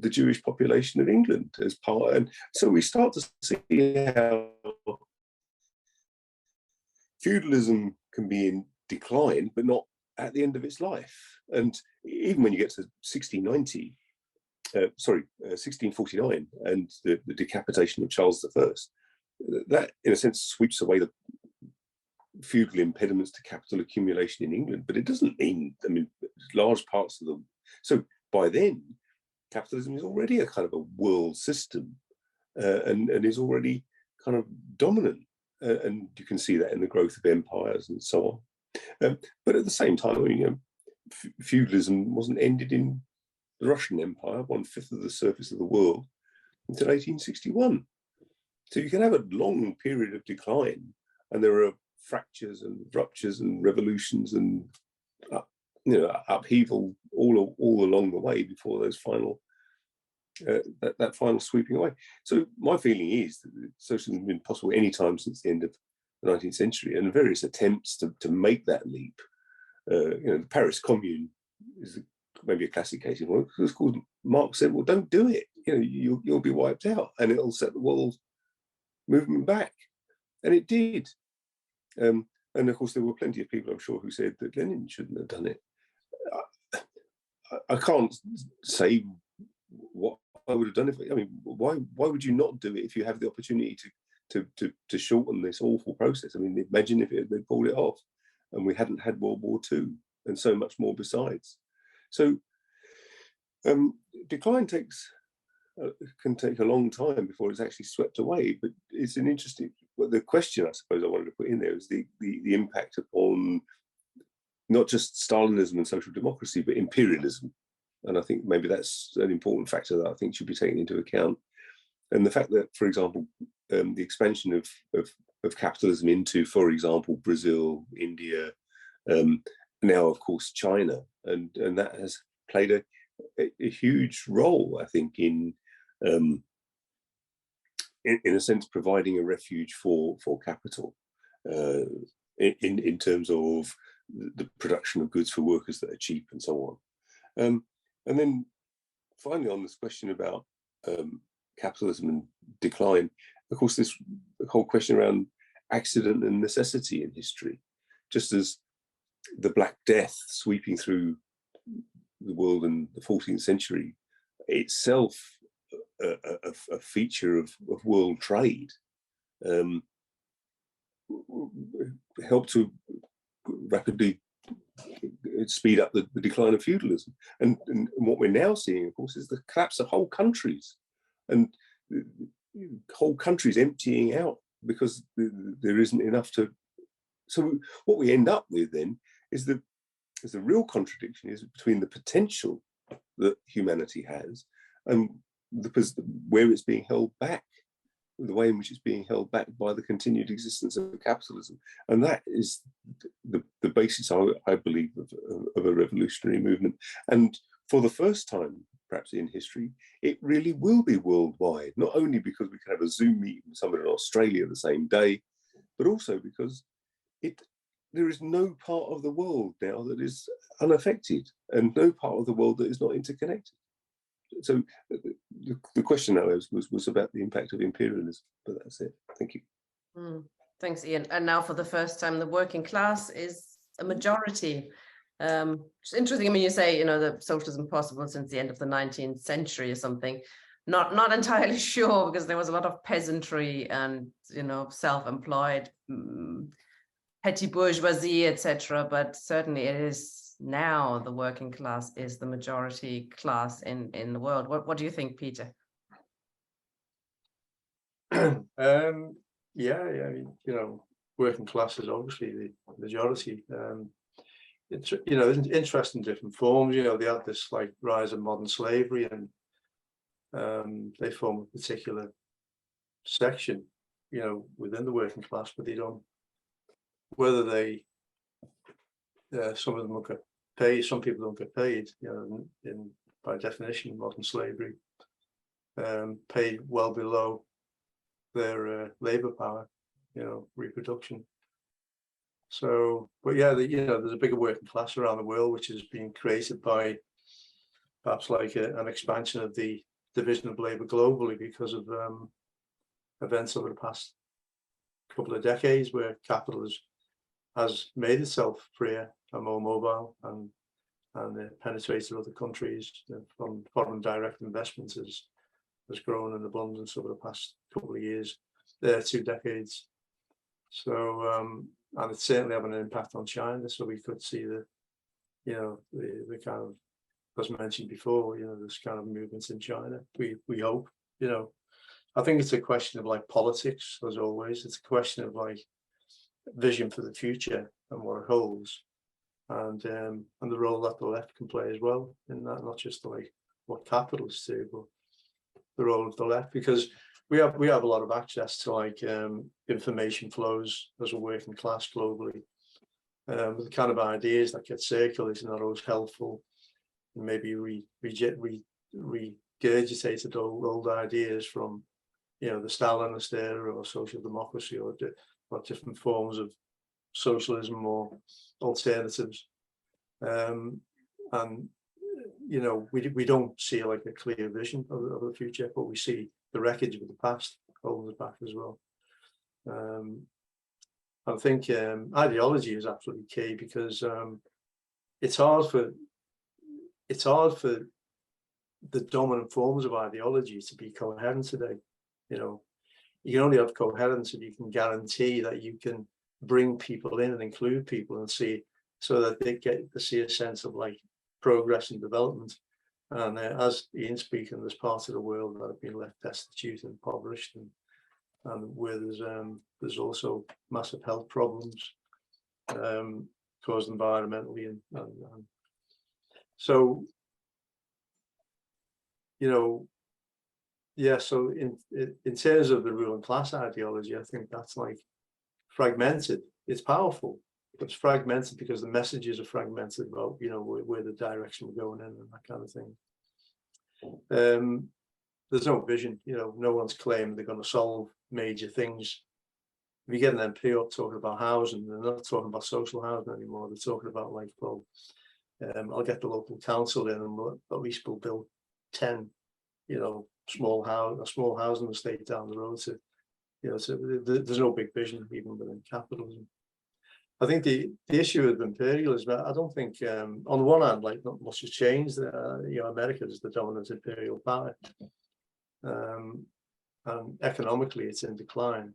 the Jewish population of England as part. And so we start to see how feudalism can be in decline, but not at the end of its life. And even when you get to 1649 and the decapitation of Charles I, that in a sense sweeps away the feudal impediments to capital accumulation in England, but it doesn't mean, large parts of them. So by then, capitalism is already a kind of a world system and is already kind of dominant. And you can see that in the growth of empires and so on. But at the same time, feudalism wasn't ended in the Russian Empire, 1/5 of the surface of the world, until 1861. So you can have a long period of decline, and there are fractures and ruptures and revolutions and upheaval all along the way before those final that final sweeping away. So my feeling is that socialism has been possible any time since the end of the 19th century, and various attempts to make that leap. The Paris Commune is maybe a classic case in point. It's called Marx said, "Well, don't do it. You'll be wiped out, and it'll set the world movement back," and it did. And of course, there were plenty of people, I'm sure, who said that Lenin shouldn't have done it. I can't say what I would have done why would you not do it if you have the opportunity to shorten this awful process? I mean, imagine if they pulled it off and we hadn't had World War II and so much more besides. So decline can take a long time before it's actually swept away. But it's an interesting. Well, the question I suppose I wanted to put in there is the impact upon not just Stalinism and social democracy, but imperialism. And I think maybe that's an important factor that I think should be taken into account. And the fact that, for example, the expansion of capitalism into, for example, Brazil, India, now of course China, and that has played a huge role, I think, in a sense providing a refuge for capital in terms of the production of goods for workers that are cheap and so on. And then finally, on this question about capitalism and decline, of course, this whole question around accident and necessity in history, just as the Black Death sweeping through the world in the 14th century itself a feature of world trade, helped to rapidly speed up the decline of feudalism. And what we're now seeing, of course, is the collapse of whole countries, and whole countries emptying out because there isn't enough to. So what we end up with then is the real contradiction is between the potential that humanity has and where it's being held back, the way in which it's being held back by the continued existence of capitalism. And that is the basis, I believe, of a revolutionary movement. And for the first time, perhaps in history, it really will be worldwide, not only because we can have a Zoom meeting with someone in Australia the same day, but also because there is no part of the world now that is unaffected and no part of the world that is not interconnected. So the question now was about the impact of imperialism, but that's it. Thank you. Thanks, Ian. And now for the first time, the working class is a majority. It's interesting. I mean, you say, that socialism possible since the end of the 19th century or something. Not entirely sure, because there was a lot of peasantry and, self-employed, petty bourgeoisie, etc. But certainly it is now the working class is the majority class in the world. What do you think, Peter? Working class is obviously the majority. It's interest in different forms. They had this rise of modern slavery, and they form a particular section, within the working class, but they don't. Whether they, some of them will get paid, some people don't get paid. By definition, modern slavery, paid well below their labor power, reproduction. So, but there's a bigger working class around the world, which is being created by perhaps an expansion of the division of labor globally because of events over the past couple of decades, where capital has made itself freer and more mobile, and penetrated other countries. From foreign direct investments has grown in abundance over the past couple of years, 2 decades. So, and it's certainly having an impact on China. So we could see the kind of, as mentioned before, this kind of movements in China. We hope, I think it's a question of politics, as always. It's a question of vision for the future and what it holds, and the role that the left can play as well in that, not just what capitalists do, but the role of the left. Because we have a lot of access to like information flows as a working class globally. The kind of ideas that get circulated are not always helpful. And maybe we regurgitated old ideas from, you know, the Stalinist era or social democracy or different forms of socialism or alternatives. And you know, we don't see like a clear vision of the future, but we see the wreckage of the past holding us back as well. I think ideology is absolutely key, because it's hard for the dominant forms of ideology to be coherent today. You know, you can only have coherence if you can guarantee that you can bring people in and include people and see, so that they get to see a sense of like progress and development. And as Ian's speaking, there's parts of the world that have been left destitute and impoverished, and where there's also massive health problems caused environmentally, and so, you know, yeah. So in terms of the ruling class ideology, I think that's like fragmented. It's powerful, but it's fragmented because the messages are fragmented about, you know, where the direction we're going in and that kind of thing. There's no vision, you know, no one's claiming they're going to solve major things. If you get an MP up talking about housing, they're not talking about social housing anymore. They're talking about like, well, I'll get the local council in, and at least we'll build 10, you know, a small housing estate down the road. To, you know, so there's no big vision even within capitalism. I think the issue with imperialism, I don't think, on the one hand, like not much has changed. You know, America is the dominant imperial power, and economically it's in decline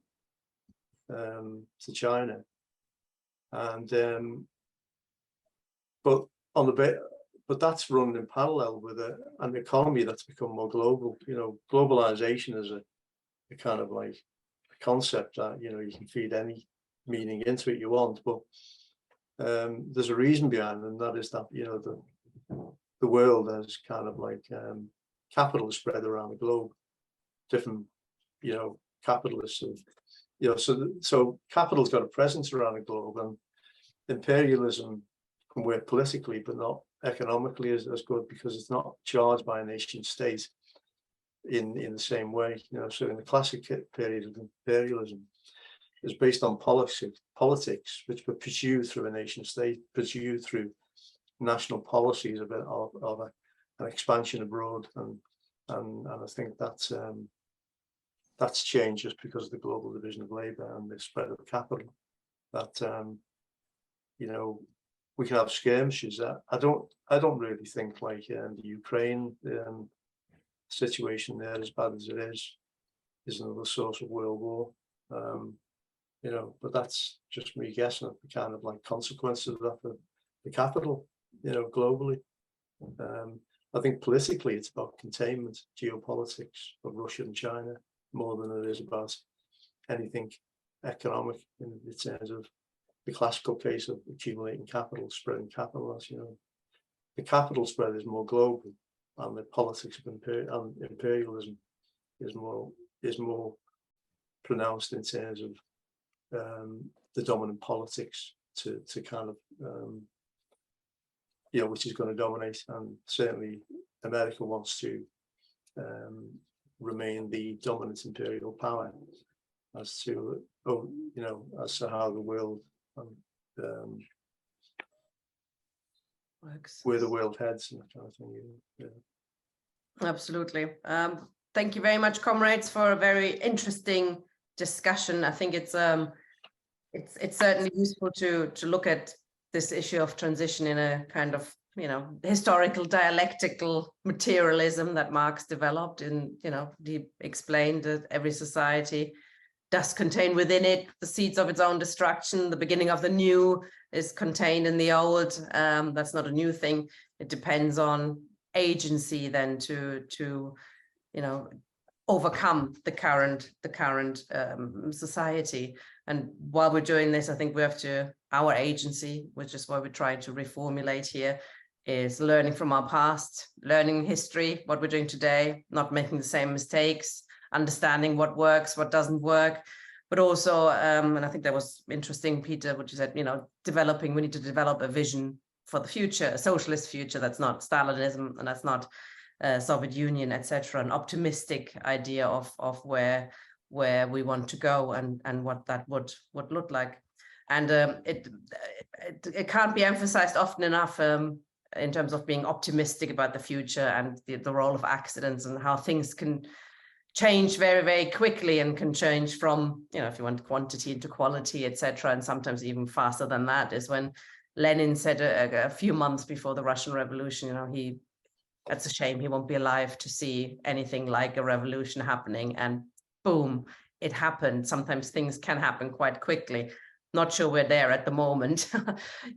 to China, and but that's running in parallel with an economy that's become more global. You know, globalization is a kind of like a concept that, you know, you can feed any meaning into it you want, but there's a reason behind it, and that is that, you know, the world has kind of like capital spread around the globe. Different, you know, capitalists have, you know, so capital's got a presence around the globe, and imperialism can work politically but not economically as good, because it's not charged by a nation state in the same way. You know, so in the classic period of imperialism, is based on politics which were pursued through a nation state, pursued through national policies of an expansion abroad, and I think that's changed just because of the global division of labour and the spread of capital. That you know, we can have skirmishes. I don't really think like the Ukraine situation there, as bad as it is another source of world war. You know, but that's just me guessing at the kind of like consequences of that for the capital, you know, globally. I think politically it's about containment, geopolitics of Russia and China, more than it is about anything economic in terms of the classical case of accumulating capital, spreading capital. As you know, the capital spread is more global, and the politics of imperialism is more pronounced in terms of the dominant politics to kind of you know, which is going to dominate. And certainly America wants to remain the dominant imperial power as to you know, as to how the world works, where the world heads and that kind of thing. Yeah. Absolutely. Thank you very much, comrades, for a very interesting discussion. I think it's certainly useful to look at this issue of transition in a kind of, you know, historical dialectical materialism that Marx developed. In, you know, he explained that every society does contain within it the seeds of its own destruction. The beginning of the new is contained in the old. That's not a new thing. It depends on agency then to you know, overcome the current society. And while we're doing this, I think we have to, our agency, which is what we try to reformulate here, is learning from our past, learning history, what we're doing today, not making the same mistakes, understanding what works, what doesn't work, but also, and I think that was interesting, Peter, what you said, we need to develop a vision for the future, a socialist future that's not Stalinism and that's not Soviet Union, etc. An optimistic idea of where we want to go and what that would look like. And it can't be emphasized often enough in terms of being optimistic about the future and the role of accidents and how things can change very, very quickly and can change from, if you want quantity into quality, etc. And sometimes even faster than that. Is when Lenin said a few months before the Russian Revolution, that's a shame he won't be alive to see anything like a revolution happening. And boom, it happened. Sometimes things can happen quite quickly. Not sure we're there at the moment.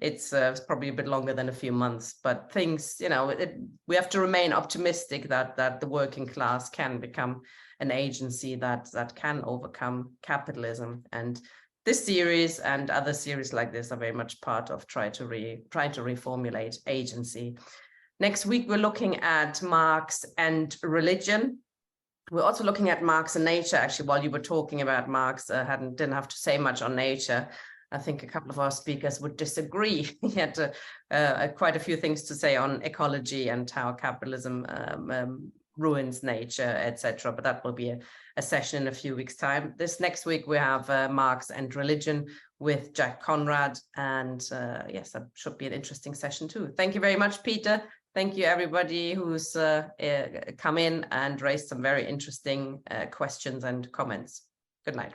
It's probably a bit longer than a few months, but things, we have to remain optimistic that the working class can become an agency that can overcome capitalism. And this series and other series like this are very much part of trying to reformulate agency. Next week, we're looking at Marx and religion. We're also looking at Marx and nature. Actually, while you were talking about Marx, didn't have to say much on nature. I think a couple of our speakers would disagree. He had quite a few things to say on ecology and how capitalism ruins nature, etc. But that will be a session in a few weeks' time. This next week, we have Marx and religion with Jack Conrad. And yes, that should be an interesting session too. Thank you very much, Peter. Thank you, everybody who's come in and raised some very interesting questions and comments. Good night.